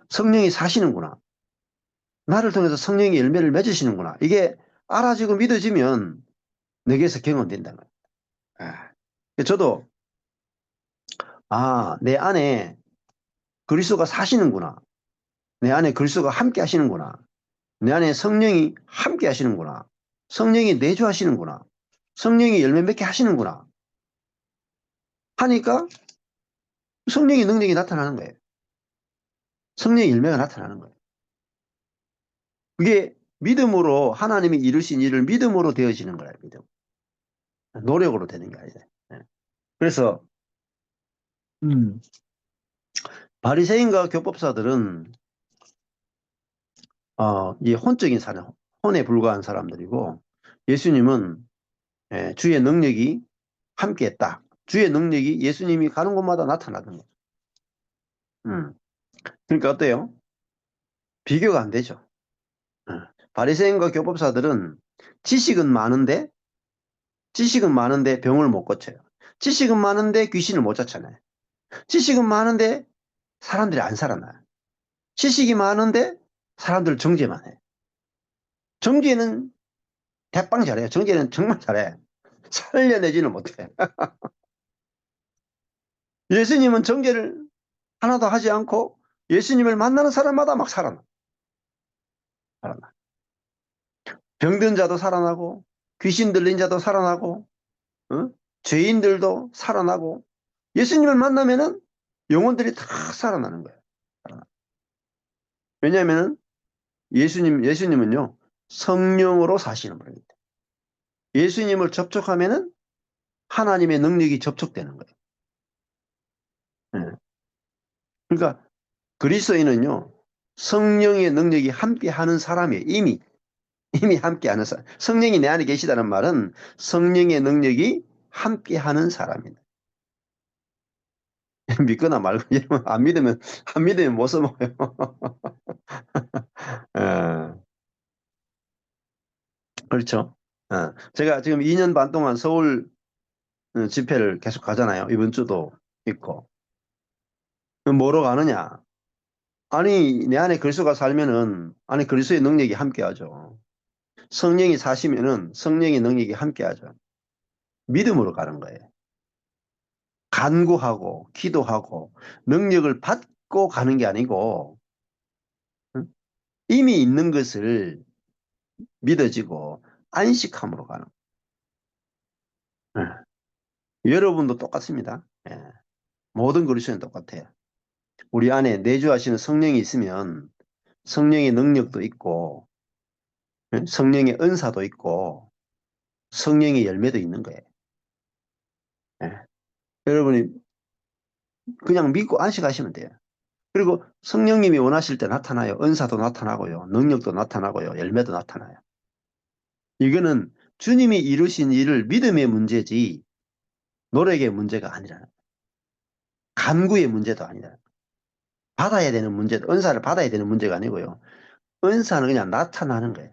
성령이 사시는구나. 나를 통해서 성령의 열매를 맺으시는구나. 이게 알아지고 믿어지면 내게서 경험된다는 거예요. 저도 내 안에 그리스도가 사시는구나. 내 안에 그리스도가 함께 하시는구나. 내 안에 성령이 함께 하시는구나. 성령이 내주하시는구나. 성령이 열매 맺게 하시는구나. 하니까 성령의 능력이 나타나는 거예요. 성령의 열매가 나타나는 거예요. 그게 믿음으로 하나님이 이루신 일을 믿음으로 되어지는 거예요. 믿음. 노력으로 되는 게 아니에요. 그래서 바리새인과 교법사들은 이 혼적인 사람, 혼에 불과한 사람들이고 예수님은 주의 능력이 함께했다. 주의 능력이 예수님이 가는 곳마다 나타나는 거죠. 그러니까 어때요? 비교가 안 되죠. 바리새인과 교법사들은 지식은 많은데 병을 못 고쳐요. 지식은 많은데 귀신을 못 쫓아내요. 지식은 많은데 사람들이 안 살아나요. 지식이 많은데 사람들 정죄만 해. 정죄는 대빵 잘해요. 정죄는 정말 잘해. 살려내지는 못해. 예수님은 정죄를 하나도 하지 않고 예수님을 만나는 사람마다 막 살아나. 살아나. 병든 자도 살아나고 귀신 들린 자도 살아나고 어? 죄인들도 살아나고 예수님을 만나면은 영혼들이 다 살아나는 거예요. 살아나. 왜냐하면은 예수님은요 성령으로 사시는 분입니다. 예수님을 접촉하면은 하나님의 능력이 접촉되는 거예요. 예. 그러니까 그리스도인은요 성령의 능력이 함께하는 사람이에요. 이미 함께하는 사람. 성령이 내 안에 계시다는 말은 성령의 능력이 함께하는 사람이다. 믿거나 말고 안 믿으면 못 써먹어요. 그렇죠. 제가 지금 2년 반 동안 서울 집회를 계속 가잖아요. 이번 주도 있고. 그럼 뭐로 가느냐? 아니, 내 안에 그리스도가 살면은, 안에 그리스도의 능력이 함께하죠. 성령이 사시면은 성령의 능력이 함께하죠. 믿음으로 가는 거예요. 간구하고, 기도하고, 능력을 받고 가는 게 아니고, 응? 이미 있는 것을 믿어지고, 안식함으로 가는 거예요. 여러분도 똑같습니다. 모든 그리스도는 똑같아요. 우리 안에 내주하시는 성령이 있으면 성령의 능력도 있고 성령의 은사도 있고 성령의 열매도 있는 거예요. 여러분이 그냥 믿고 안식하시면 돼요. 그리고 성령님이 원하실 때 나타나요. 은사도 나타나고요. 능력도 나타나고요. 열매도 나타나요. 이거는 주님이 이루신 일을 믿음의 문제지 노력의 문제가 아니라 간구의 문제도 아니라 받아야 되는 문제, 은사를 받아야 되는 문제가 아니고요. 은사는 그냥 나타나는 거예요.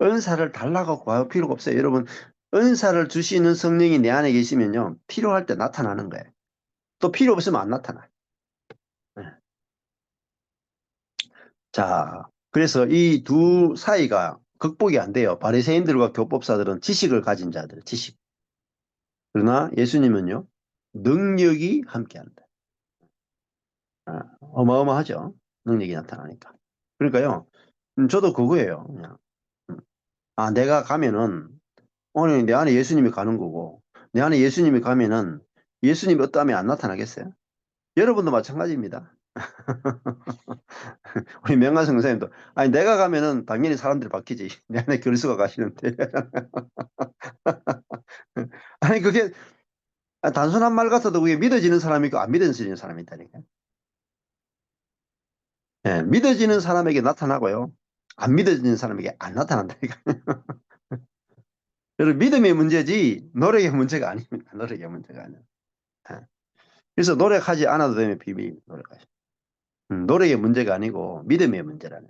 은사를 달라고 구할 필요가 없어요. 여러분, 은사를 주시는 성령이 내 안에 계시면요. 필요할 때 나타나는 거예요. 또 필요 없으면 안 나타나요. 네. 자, 그래서 이 두 사이가 극복이 안 돼요. 바리새인들과 교법사들은 지식을 가진 자들, 지식. 그러나 예수님은요, 능력이 함께한다. 어마어마하죠. 능력이 나타나니까. 그러니까요, 저도 그거예요. 그냥. 음. 내가 가면은, 오늘 내 안에 예수님이 가는 거고, 내 안에 예수님이 가면은 예수님이 어떠함이 안 나타나겠어요? 여러분도 마찬가지입니다. 우리 명가성 선생님도, 아니, 내가 가면은 당연히 사람들이 바뀌지. 내 안에 그리스도가 가시는데. 아니, 그게 단순한 말 같아도 그게 믿어지는 사람이 있고 안 믿어지는 사람이 있다니까요. 예, 믿어지는 사람에게 나타나고요. 안 믿어지는 사람에게 안 나타난다니까. 여러분, 믿음의 문제지 노력의 문제가 아닙니다. 노력의 문제가 아니에요. 예. 그래서 노력하지 않아도 되면 비밀 노력하시. 노력의 문제가 아니고 믿음의 문제라네.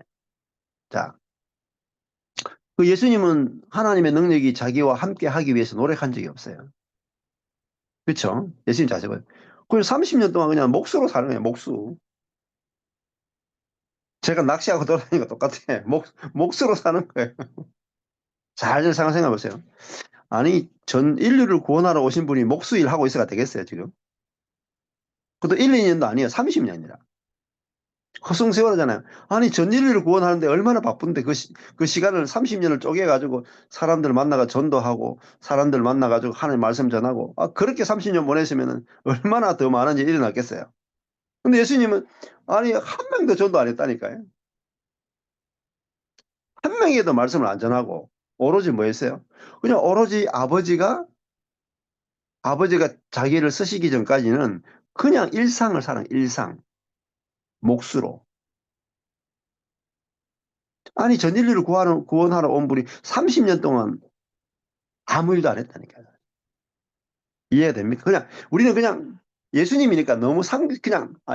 자, 그 예수님은 하나님의 능력이 자기와 함께 하기 위해서 노력한 적이 없어요. 그렇죠? 예수님 자체가. 그래서 30년 동안 그냥 목수로 사는 거예요. 목수. 제가 낚시하고 돌아다니는 거 똑같아. 목수로 사는 거예요. 잘 생각해 보세요. 아니, 전 인류를 구원하러 오신 분이 목수일 하고 있어가 되겠어요, 지금? 그것도 1, 2년도 아니에요. 30년이라. 허송세월하잖아요. 아니, 전 인류를 구원하는데 얼마나 바쁜데 그 시간을 30년을 쪼개가지고 사람들 만나가 전도하고 사람들 만나가지고 하나님 말씀 전하고 그렇게 30년 보냈으면 얼마나 더 많은 일이 일어났겠어요. 근데 예수님은 아니, 한 명도 전도 안 했다니까요. 한 명에도 말씀을 안 전하고 오로지 뭐 했어요? 그냥 오로지 아버지가 자기를 쓰시기 전까지는 그냥 일상을 살아, 일상. 몫으로. 아니, 전 인류를 구원하러 온 분이 30년 동안 아무 일도 안 했다니까요. 이해가 됩니까? 우리는 그냥 예수님이니까 너무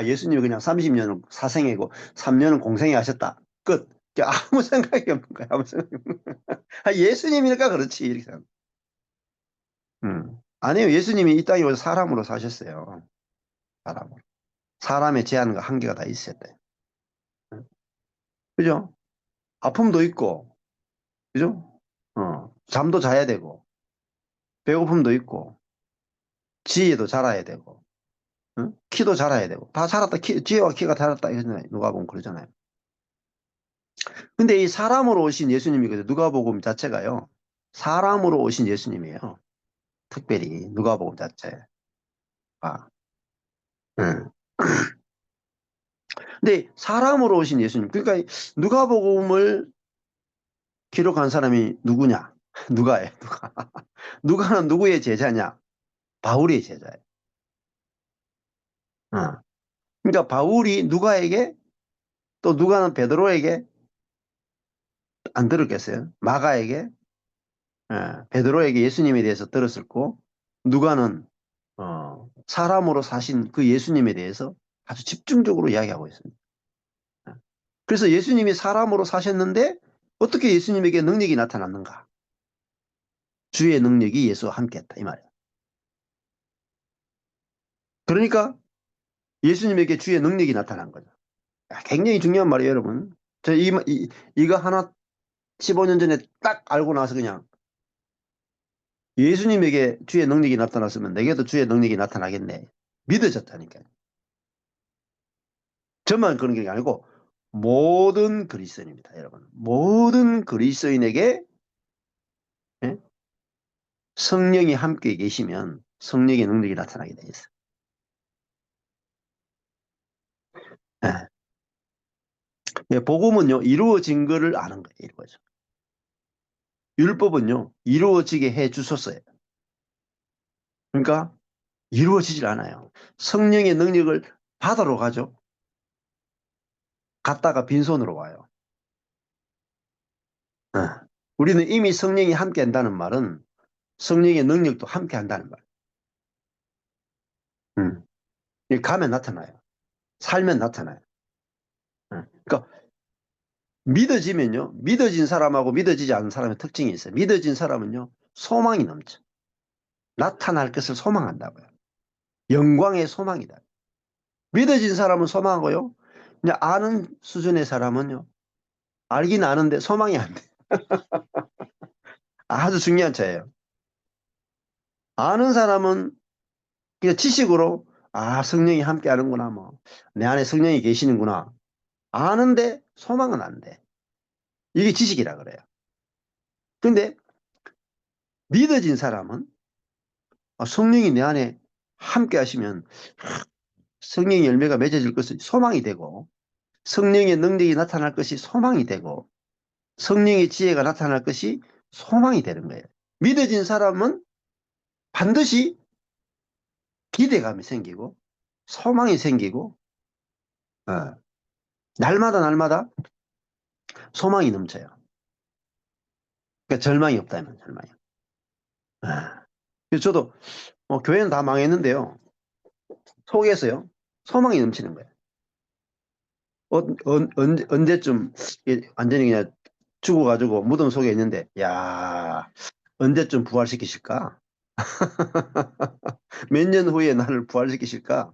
예수님이 그냥 30년은 사생이고 3년은 공생이 하셨다. 끝. 아무 생각이 없는 거야. 아무 생각이 없는 거야. 예수님이니까 그렇지. 이렇게 생각. 아니요. 예수님이 이 땅에 와서 사람으로 사셨어요. 사람으로. 사람의 제한과 한계가 다 있었대요. 그죠? 아픔도 있고, 그죠? 잠도 자야 되고, 배고픔도 있고, 지혜도 자라야 되고, 키도 자라야 되고, 다 자랐다, 지혜와 키가 자랐다, 이러잖아요. 누가복음 그러잖아요. 근데 이 사람으로 오신 예수님이거든요. 누가복음 자체가요. 사람으로 오신 예수님이에요. 특별히, 누가복음 자체. 응. 근데 사람으로 오신 예수님. 그러니까 누가복음을 기록한 사람이 누구냐? 누가예요, 누가. 누가는 누구의 제자냐? 바울의 제자예요. 어. 그러니까 바울이 누가에게 또 누가는 베드로에게 안 들었겠어요? 마가에게 베드로에게 예수님에 대해서 들었을 거 누가는 사람으로 사신 그 예수님에 대해서 아주 집중적으로 이야기하고 있습니다. 그래서 예수님이 사람으로 사셨는데 어떻게 예수님에게 능력이 나타났는가? 주의 능력이 예수와 함께했다 이 말이에요. 그러니까 예수님에게 주의 능력이 나타난 거죠. 굉장히 중요한 말이에요, 여러분. 이거 하나 15년 전에 딱 알고 나서 그냥 예수님에게 주의 능력이 나타났으면 내게도 주의 능력이 나타나겠네. 믿어졌다니까요. 저만 그런 게 아니고 모든 그리스도인입니다, 여러분. 모든 그리스도인에게 예? 성령이 함께 계시면 성령의 능력이 나타나게 돼 있어요. 예. 예, 복음은요 이루어진 거를 아는 거예요. 이루어져. 율법은요 이루어지게 해 주셨어요. 그러니까 이루어지질 않아요. 성령의 능력을 받으러 가죠. 갔다가 빈손으로 와요. 예. 우리는 이미 성령이 함께 한다는 말은 성령의 능력도 함께 한다는 말. 가면 나타나요. 살면 나타나요. 그러니까 믿어지면요. 믿어진 사람하고 믿어지지 않은 사람의 특징이 있어요. 믿어진 사람은요. 소망이 넘쳐. 나타날 것을 소망한다고요. 영광의 소망이다. 믿어진 사람은 소망하고요. 그냥 아는 수준의 사람은요. 알긴 아는데 소망이 안 돼. 아주 중요한 차이예요. 아는 사람은 그냥 지식으로 성령이 함께 하는구나 뭐. 내 안에 성령이 계시는구나. 아는데 소망은 안 돼. 이게 지식이라 그래요. 근데 믿어진 사람은 성령이 내 안에 함께 하시면 성령의 열매가 맺어질 것이 소망이 되고 성령의 능력이 나타날 것이 소망이 되고 성령의 지혜가 나타날 것이 소망이 되는 거예요. 믿어진 사람은 반드시 기대감이 생기고 소망이 생기고 날마다 소망이 넘쳐요. 그러니까 절망이 없다면 절망이. 그래서 저도 교회는 다 망했는데요. 속에서요. 소망이 넘치는 거예요. 언제쯤 완전히 그냥 죽어가지고 무덤 속에 있는데 야 언제쯤 부활시키실까? 몇 년 후에 나를 부활시키실까?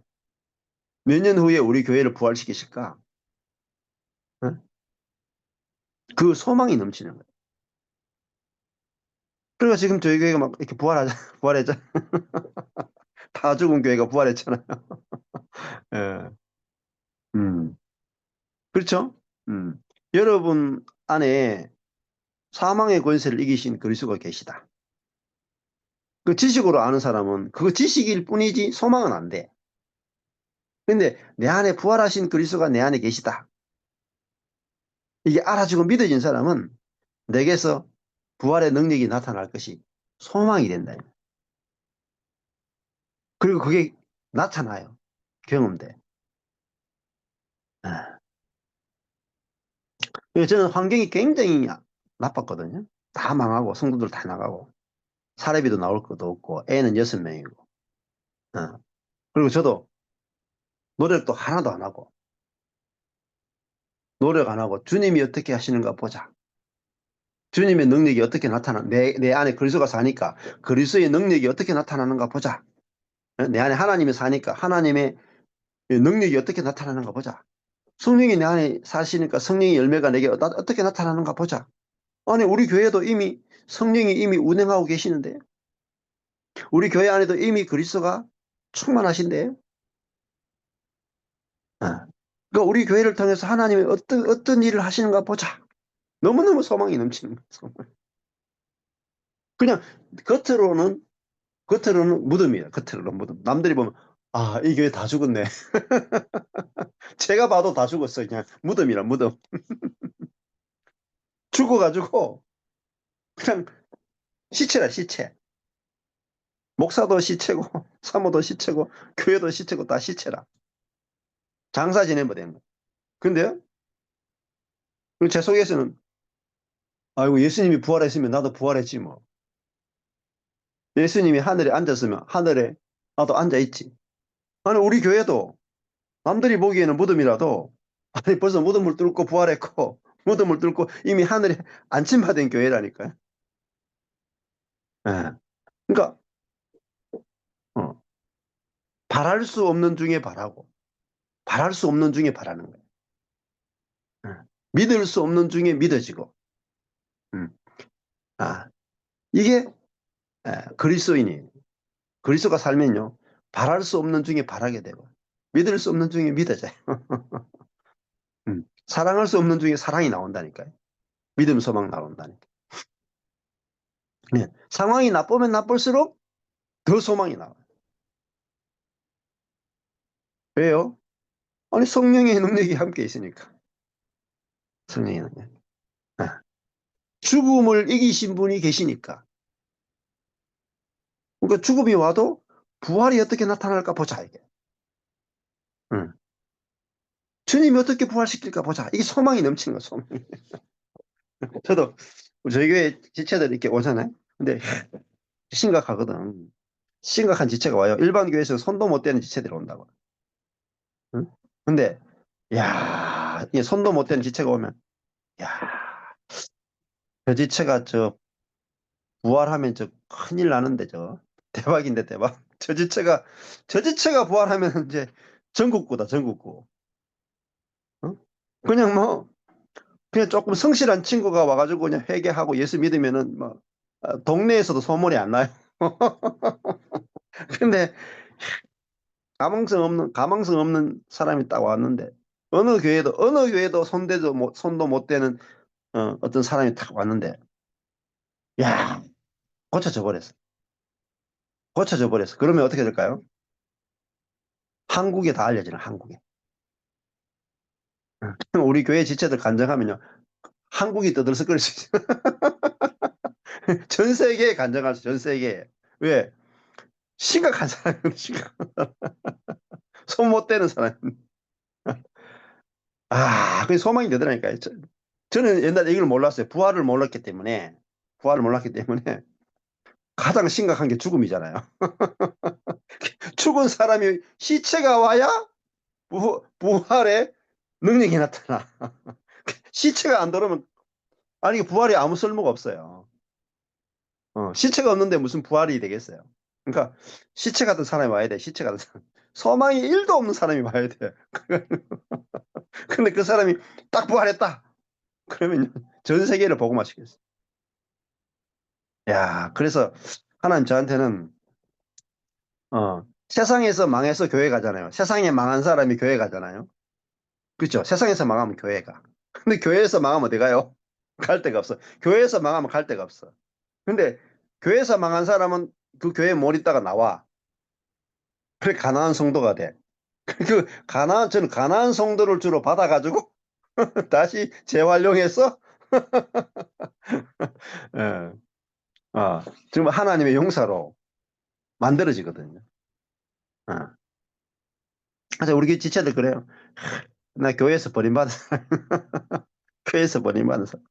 몇 년 후에 우리 교회를 부활시키실까? 어? 그 소망이 넘치는 거예요. 그러니까 지금 저희 교회가 막 이렇게 부활했잖아. 다 죽은 교회가 부활했잖아요. 예. 음. 그렇죠? 음. 여러분 안에 사망의 권세를 이기신 그리스도가 계시다. 그 지식으로 아는 사람은 그거 지식일 뿐이지 소망은 안 돼. 근데 내 안에 부활하신 그리스도가 내 안에 계시다. 이게 알아주고 믿어진 사람은 내게서 부활의 능력이 나타날 것이 소망이 된다. 그리고 그게 나타나요. 경험돼. 아. 그래서 저는 환경이 굉장히 나빴거든요. 다 망하고 성도들 다 나가고 사례비도 나올 것도 없고 애는 6명이고 그리고 저도 노력도 하나도 안 하고 노력 안 하고 주님이 어떻게 하시는가 보자. 주님의 능력이 어떻게 내 안에 그리스도가 사니까 그리스도의 능력이 어떻게 나타나는가 보자. 내 안에 하나님이 사니까 하나님의 능력이 어떻게 나타나는가 보자. 성령이 내 안에 사시니까 성령의 열매가 내게 어떻게 나타나는가 보자. 아니 우리 교회도 이미 성령이 이미 운행하고 계시는데 우리 교회 안에도 이미 그리스도가 충만하신데 그러니까 우리 교회를 통해서 하나님이 어떤 일을 하시는가 보자. 너무너무 소망이 넘치는 거예요. 그냥 겉으로는 무덤이에요. 겉으로는 무덤. 남들이 보면 이 교회 다 죽었네. 제가 봐도 다 죽었어요. 그냥 무덤이라 무덤. 죽어가지고 그냥 시체라 시체. 목사도 시체고 사모도 시체고 교회도 시체고 다 시체라. 장사 지내버리는 거예요. 근데요. 제 속에서는 아이고 예수님이 부활했으면 나도 부활했지 뭐. 예수님이 하늘에 앉았으면 하늘에 나도 앉아있지. 아니 우리 교회도 남들이 보기에는 무덤이라도 아니 벌써 무덤을 뚫고 부활했고 무덤을 뚫고 이미 하늘에 안침받은 교회라니까요. 예. 그러니까 어, 바랄 수 없는 중에 바라고 바랄 수 없는 중에 바라는 거예요. 예. 믿을 수 없는 중에 믿어지고 음. 이게 그리스도인이 그리스도가 살면요 바랄 수 없는 중에 바라게 되고 믿을 수 없는 중에 믿어져요. 사랑할 수 없는 중에 사랑이 나온다니까요. 믿음 소망 나온다니까. 네. 상황이 나쁘면 나쁠수록 더 소망이 나와요. 왜요? 아니 성령의 능력이 함께 있으니까. 성령의 능력. 죽음을 이기신 분이 계시니까. 그러니까 죽음이 와도 부활이 어떻게 나타날까 보자 이게. 응. 주님이 어떻게 부활시킬까 보자. 이게 소망이 넘치는 거야. 소망이. 저도 저희 교회 지체들 이렇게 오잖아요. 근데 심각하거든. 심각한 지체가 와요. 일반 교회에서 손도 못 대는 지체들이 온다고. 응? 근데, 야, 이게 손도 못 대는 지체가 오면, 야, 저 지체가 부활하면 큰일 나는데, 대박인데, 대박. 저 지체가 부활하면 이제 전국구다, 전국구. 어? 그냥 그냥 조금 성실한 친구가 와가지고 그냥 회개하고 예수 믿으면은 동네에서도 소문이 안 나요. 근데 가망성 없는 사람이 딱 왔는데, 어느 교회도 손도 못 대는 어떤 사람이 딱 왔는데, 야, 고쳐져 버렸어. 고쳐져 버렸어. 그러면 어떻게 될까요? 한국에 다 알려지는, 한국에. 우리 교회 지체들 간증하면요, 한국이 떠들썩거릴 수 있어요. 전 세계에 간증할 수, 전 세계에. 왜? 심각한 사람이에요, 손 못 대는 사람. 그게 소망이 되더라니까요. 저는 옛날에 이걸 몰랐어요. 부활을 몰랐기 때문에 가장 심각한 게 죽음이잖아요. 죽은 사람이 시체가 와야 부활의 능력이 나타나. 시체가 안 들어오면, 아니, 부활이 아무 쓸모가 없어요. 시체가 없는데 무슨 부활이 되겠어요. 그러니까 시체 같은 사람이 와야 돼. 시체 같은 사람. 소망이 1도 없는 사람이 와야 돼. 근데 그 사람이 딱 부활했다. 그러면 전 세계를 복음화시켰어요. 야, 그래서 하나님 저한테는 세상에서 망해서 교회 가잖아요. 세상에 망한 사람이 교회 가잖아요. 그렇죠? 세상에서 망하면 교회 가. 근데 교회에서 망하면 어디 가요? 갈 데가 없어. 교회에서 망하면 갈 데가 없어. 근데 교회에서 망한 사람은 그 교회에 못 있다가 나와. 그래 가나안 성도가 돼. 저는 가나안 성도를 주로 받아가지고 다시 재활용해서 예, 지금 하나님의 용사로 만들어지거든요. 어. 그래서 우리 지체들 그래요. 나 교회에서 버림받은 사람. 교회에서 버림받은 사람.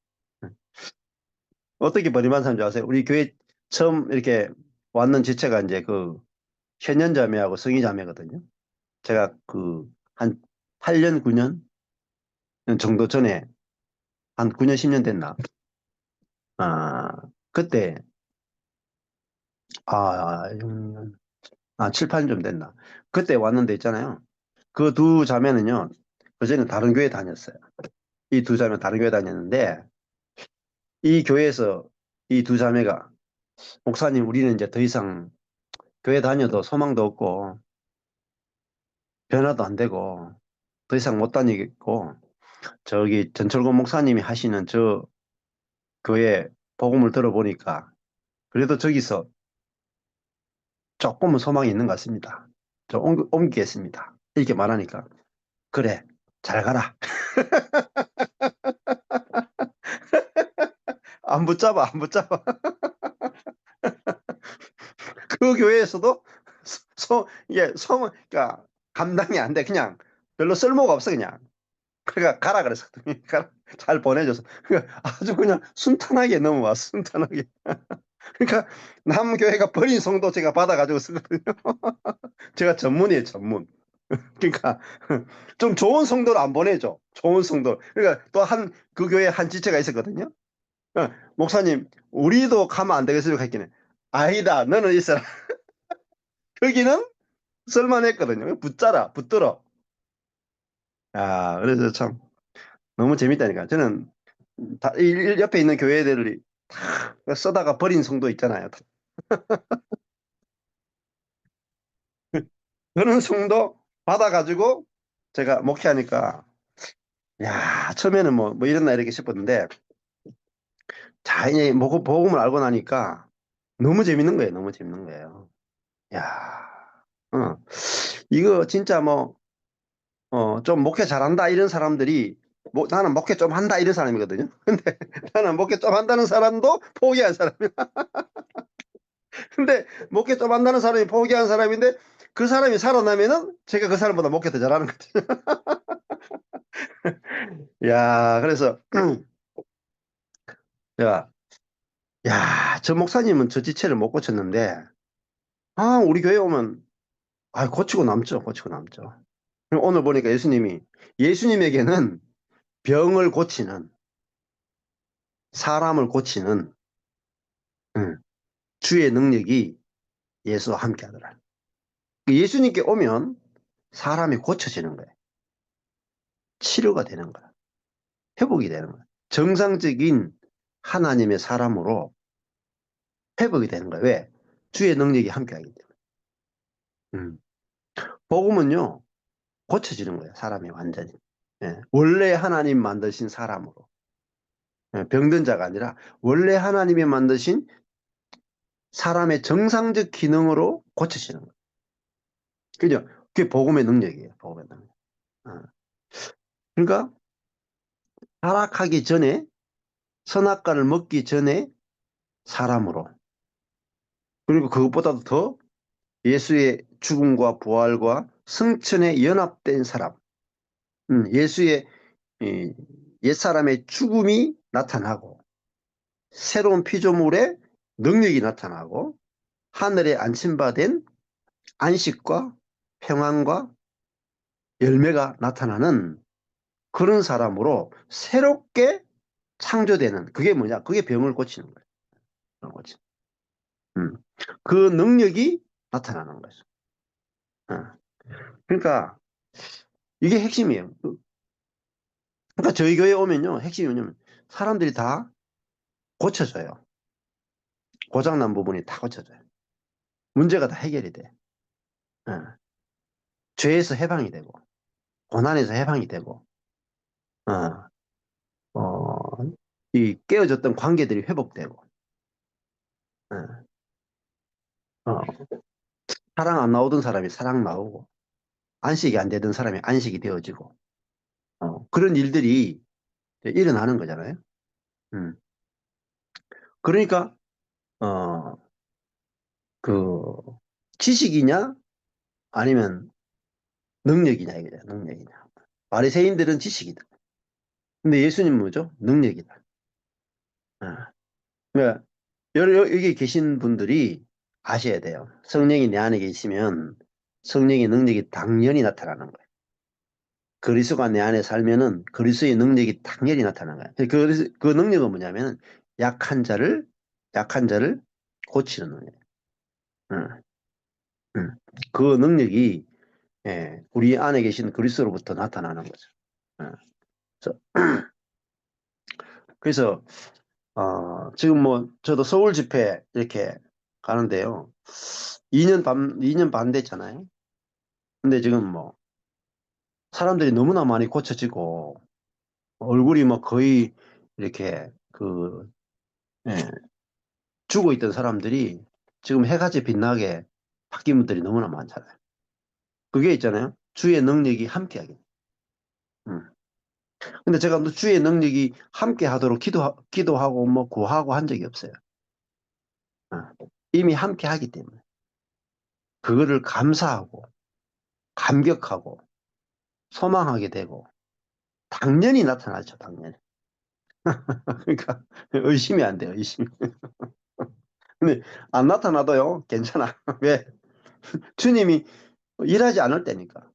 어떻게 버림받은 사람인지 아세요? 우리 교회 처음 이렇게 왔는 지체가 이제 현현자매하고 성희자매거든요. 제가 한 8년, 9년 정도 전에, 한 9년, 10년 됐나? 아, 그때, 6년, 7, 8년 좀 됐나? 그때 왔는데 있잖아요. 그 두 자매는요, 그전에 다른 교회 다녔어요. 이 두 자매 다른 교회 다녔는데, 이 교회에서 이 두 자매가, 목사님, 우리는 이제 더 이상 교회 다녀도 소망도 없고, 변화도 안 되고, 더 이상 못 다니겠고, 저기 전철권 목사님이 하시는 저 교회 복음을 들어보니까, 그래도 저기서 조금은 소망이 있는 것 같습니다. 저 옮기겠습니다. 이렇게 말하니까, 그래, 잘 가라. 안 붙잡아, 안 붙잡아. 그 교회에서도 그러니까 감당이 안 돼. 그냥 별로 쓸모가 없어, 그냥. 그러니까 가라 그랬거든요. 잘 보내줘서. 그러니까 아주 그냥 순탄하게 넘어왔어, 순탄하게. 그러니까 남교회가 버린 성도 제가 받아가지고 쓰거든요. 제가 전문이에요, 전문. 그러니까 좀 좋은 성도를 안 보내죠. 좋은 성도. 그러니까 그 교회에 한 지체가 있었거든요. 목사님, 우리도 가면 안 되겠습니까? 했기는 아니다, 너는 있어라. 거기는 쓸만했거든요. 붙들어. 그래서 참 너무 재밌다니까. 저는 옆에 있는 교회들이 다 써다가 버린 성도 있잖아요. 그런 성도 받아가지고 제가 목회하니까, 야, 처음에는 뭐 이랬나 이렇게 싶었는데, 자, 이제 복음을 알고 나니까 너무 재밌는 거예요. 너무 재밌는 거예요. 야, 어, 이거 진짜 좀 목회 잘한다 이런 사람들이, 나는 목회 좀 한다 이런 사람이거든요. 근데 나는 목회 좀 한다는 사람도 포기한 사람이야. 근데 목회 좀 한다는 사람이 포기한 사람인데, 그 사람이 살아나면은 제가 그 사람보다 목회 더 잘하는 거죠. 야, 그래서 제가, 야, 저 목사님은 저 지체를 못 고쳤는데, 우리 교회 오면 고치고 남죠. 고치고 남죠. 오늘 보니까 예수님에게는 병을 고치는, 사람을 고치는 주의 능력이 예수와 함께 하더라. 예수님께 오면 사람이 고쳐지는 거예요. 치료가 되는 거야. 회복이 되는 거야. 정상적인 하나님의 사람으로 회복이 되는 거야. 왜? 주의 능력이 함께 하기 때문에. 복음은요, 고쳐지는 거예요. 사람이 완전히. 예, 원래 하나님 만드신 사람으로. 예, 병든 자가 아니라 원래 하나님이 만드신 사람의 정상적 기능으로 고쳐지는 거예요. 그죠? 그게 복음의 능력이에요. 복음의 능력. 어. 그러니까 타락하기 전에, 선악과를 먹기 전에 사람으로, 그리고 그것보다도 더 예수의 죽음과 부활과 승천에 연합된 사람, 예수의 옛사람의 죽음이 나타나고 새로운 피조물의 능력이 나타나고 하늘에 안침받은 안식과 평안과 열매가 나타나는 그런 사람으로 새롭게 창조되는, 그게 뭐냐? 그게 병을 고치는 거예요. 병을 고치는. 그 능력이 나타나는 거죠. 그러니까 이게 핵심이에요. 그러니까 저희 교회 오면요, 핵심이 뭐냐면 사람들이 다 고쳐져요. 고장난 부분이 다 고쳐져요. 문제가 다 해결이 돼. 죄에서 해방이 되고, 고난에서 해방이 되고, 어, 이 깨어졌던 관계들이 회복되고, 어, 사랑 안 나오던 사람이 사랑 나오고, 안식이 안 되던 사람이 안식이 되어지고, 그런 일들이 일어나는 거잖아요. 음. 그러니까, 어, 그, 지식이냐, 아니면 능력이냐, 이거죠. 능력이냐. 바리새인들은 지식이다. 근데 예수님은 뭐죠? 능력이다. 어. 그러니까, 여기 계신 분들이 아셔야 돼요. 성령이 내 안에 계시면 성령의 능력이 당연히 나타나는 거예요. 그리스도가 내 안에 살면은 그리스도의 능력이 당연히 나타나는 거예요. 그 능력은 뭐냐면 약한 자를 고치는 능력. 응, 응. 그 능력이 우리 안에 계신 그리스도로부터 나타나는 거죠. 응. 그래서 지금 뭐 저도 서울 집회 이렇게 가는데요. 2년 반 됐잖아요. 근데 지금 뭐 사람들이 너무나 많이 고쳐지고 얼굴이 뭐 거의 이렇게 예, 죽어 있던 사람들이 지금 해같이 빛나게 바뀐 분들이 너무나 많잖아요. 그게 있잖아요. 주의 능력이 함께하게. 음. 근데 제가 뭐 주의 능력이 함께하도록 기도하고 뭐 구하고 한 적이 없어요. 어. 이미 함께하기 때문에 그거를 감사하고 감격하고 소망하게 되고 당연히 나타나죠. 당연히. 그러니까 의심이 안 돼요. 의심이. 근데 안 나타나도요. 괜찮아. 왜? 주님이 일하지 않을 때니까.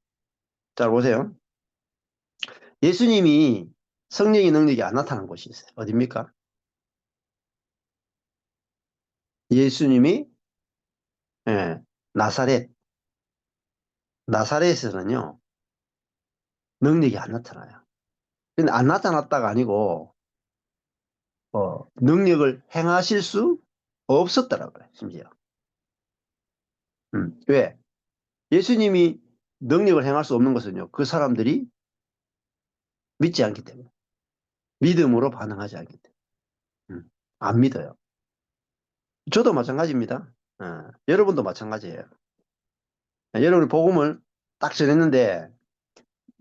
자, 보세요. 예수님이 성령의 능력이 안 나타난 곳이 있어요. 어딥니까? 예수님이 예, 나사렛, 나사렛에서는요, 능력이 안 나타나요. 근데 안 나타났다가 아니고, 능력을 행하실 수 없었더라고요, 심지어. 왜? 예수님이 능력을 행할 수 없는 것은요, 그 사람들이 믿지 않기 때문에. 믿음으로 반응하지 않기 때문에. 안 믿어요. 저도 마찬가지입니다. 여러분도 마찬가지예요. 여러분이 복음을 딱 전했는데,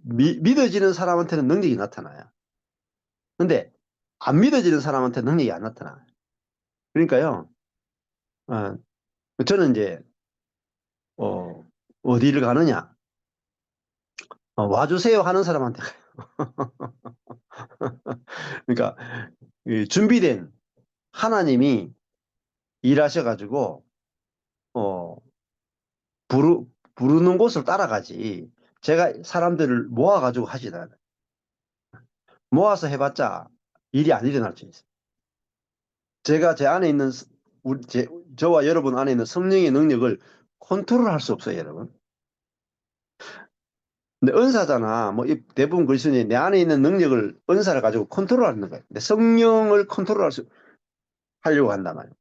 믿어지는 사람한테는 능력이 나타나요. 근데 안 믿어지는 사람한테 능력이 안 나타나요. 그러니까요, 어, 저는 이제, 어디를 가느냐? 와주세요 하는 사람한테 가요. 그러니까, 이 준비된 하나님이 일하셔가지고, 어, 부르는 곳을 따라가지. 제가 사람들을 모아가지고 하진 않아요. 모아서 해봤자 일이 안 일어날 수 있어요. 제가 제 안에 있는, 저와 여러분 안에 있는 성령의 능력을 컨트롤할 수 없어요, 여러분. 근데 은사잖아. 뭐, 대부분 그리스도인이 내 안에 있는 능력을, 은사를 가지고 컨트롤하는 거예요. 근데 성령을 하려고 한단 말이에요.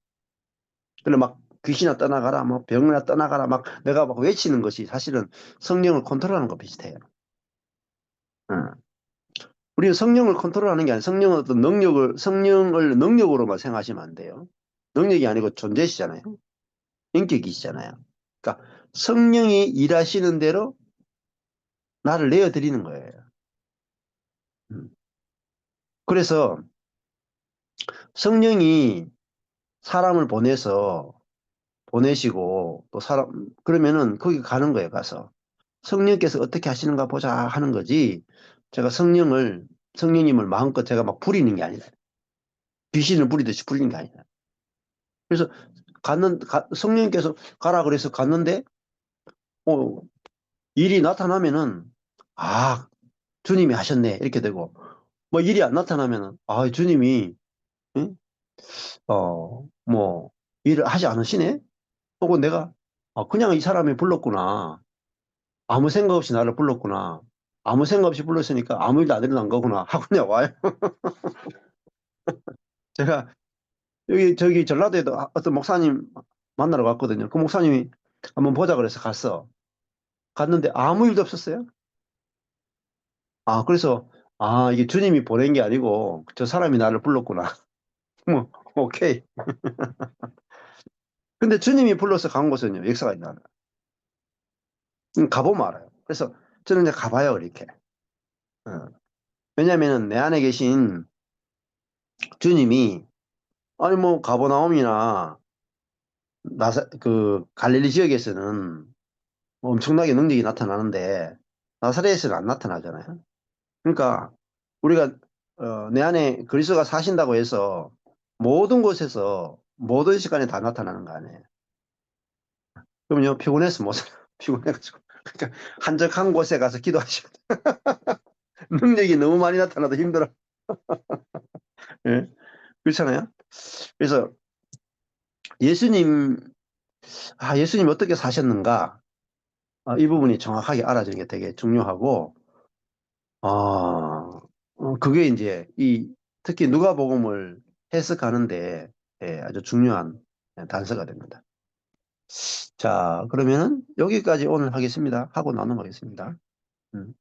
근데 막 귀신아 떠나가라, 뭐 병이나 떠나가라, 막 내가 막 외치는 것이 사실은 성령을 컨트롤하는 거 비슷해요. 응. 우리는 성령을 컨트롤하는 게 아니라 성령의 어떤 성령을 능력으로만 생각하시면 안 돼요. 능력이 아니고 존재시잖아요. 인격이시잖아요. 그러니까 성령이 일하시는 대로 나를 내어드리는 거예요. 음. 그래서 성령이 사람을 보내시고 또 그러면은 거기 가는 거예요, 가서. 성령께서 어떻게 하시는가 보자 하는 거지. 제가 성령님을 마음껏 제가 막 부리는 게 아니라, 귀신을 부리듯이 부리는 게 아니라. 그래서 성령님께서 가라 그래서 갔는데, 어, 일이 나타나면은, 아, 주님이 하셨네. 이렇게 되고, 뭐 일이 안 나타나면은, 아, 주님이, 응? 뭐, 일을 하지 않으시네? 혹은 내가, 그냥 이 사람이 불렀구나. 아무 생각 없이 나를 불렀구나. 아무 생각 없이 불렀으니까 아무 일도 안 일어난 거구나. 하고 그냥 와요. 제가 저기 전라도에도 어떤 목사님 만나러 갔거든요. 그 목사님이 한번 보자 그래서 갔는데 아무 일도 없었어요. 그래서, 이게 주님이 보낸 게 아니고 저 사람이 나를 불렀구나. 뭐, 오케이. 근데 주님이 불러서 간 곳은요, 역사가 있나. 가보면 알아요. 그래서 저는 이제 가봐요, 이렇게. 어. 왜냐면은 내 안에 계신 주님이, 아니, 뭐, 가버나움이나 갈릴리 지역에서는 뭐 엄청나게 능력이 나타나는데 나사렛에서는 안 나타나잖아요. 그러니까 우리가 내 안에 그리스도가 사신다고 해서 모든 곳에서 모든 시간에 다 나타나는 거 아니에요. 그럼요, 피곤해서 못 살아요. 피곤해가지고. 그러니까 한적한 곳에 가서 기도하시고 능력이 너무 많이 나타나도 힘들어. 예? 그렇잖아요. 그래서 예수님 예수님 어떻게 사셨는가, 이 부분이 정확하게 알아지는 게 되게 중요하고, 그게 이제 특히 누가복음을 해석하는데 아주 중요한 단서가 됩니다. 자, 그러면은 여기까지 오늘 하겠습니다. 하고 나눠보겠습니다. 음.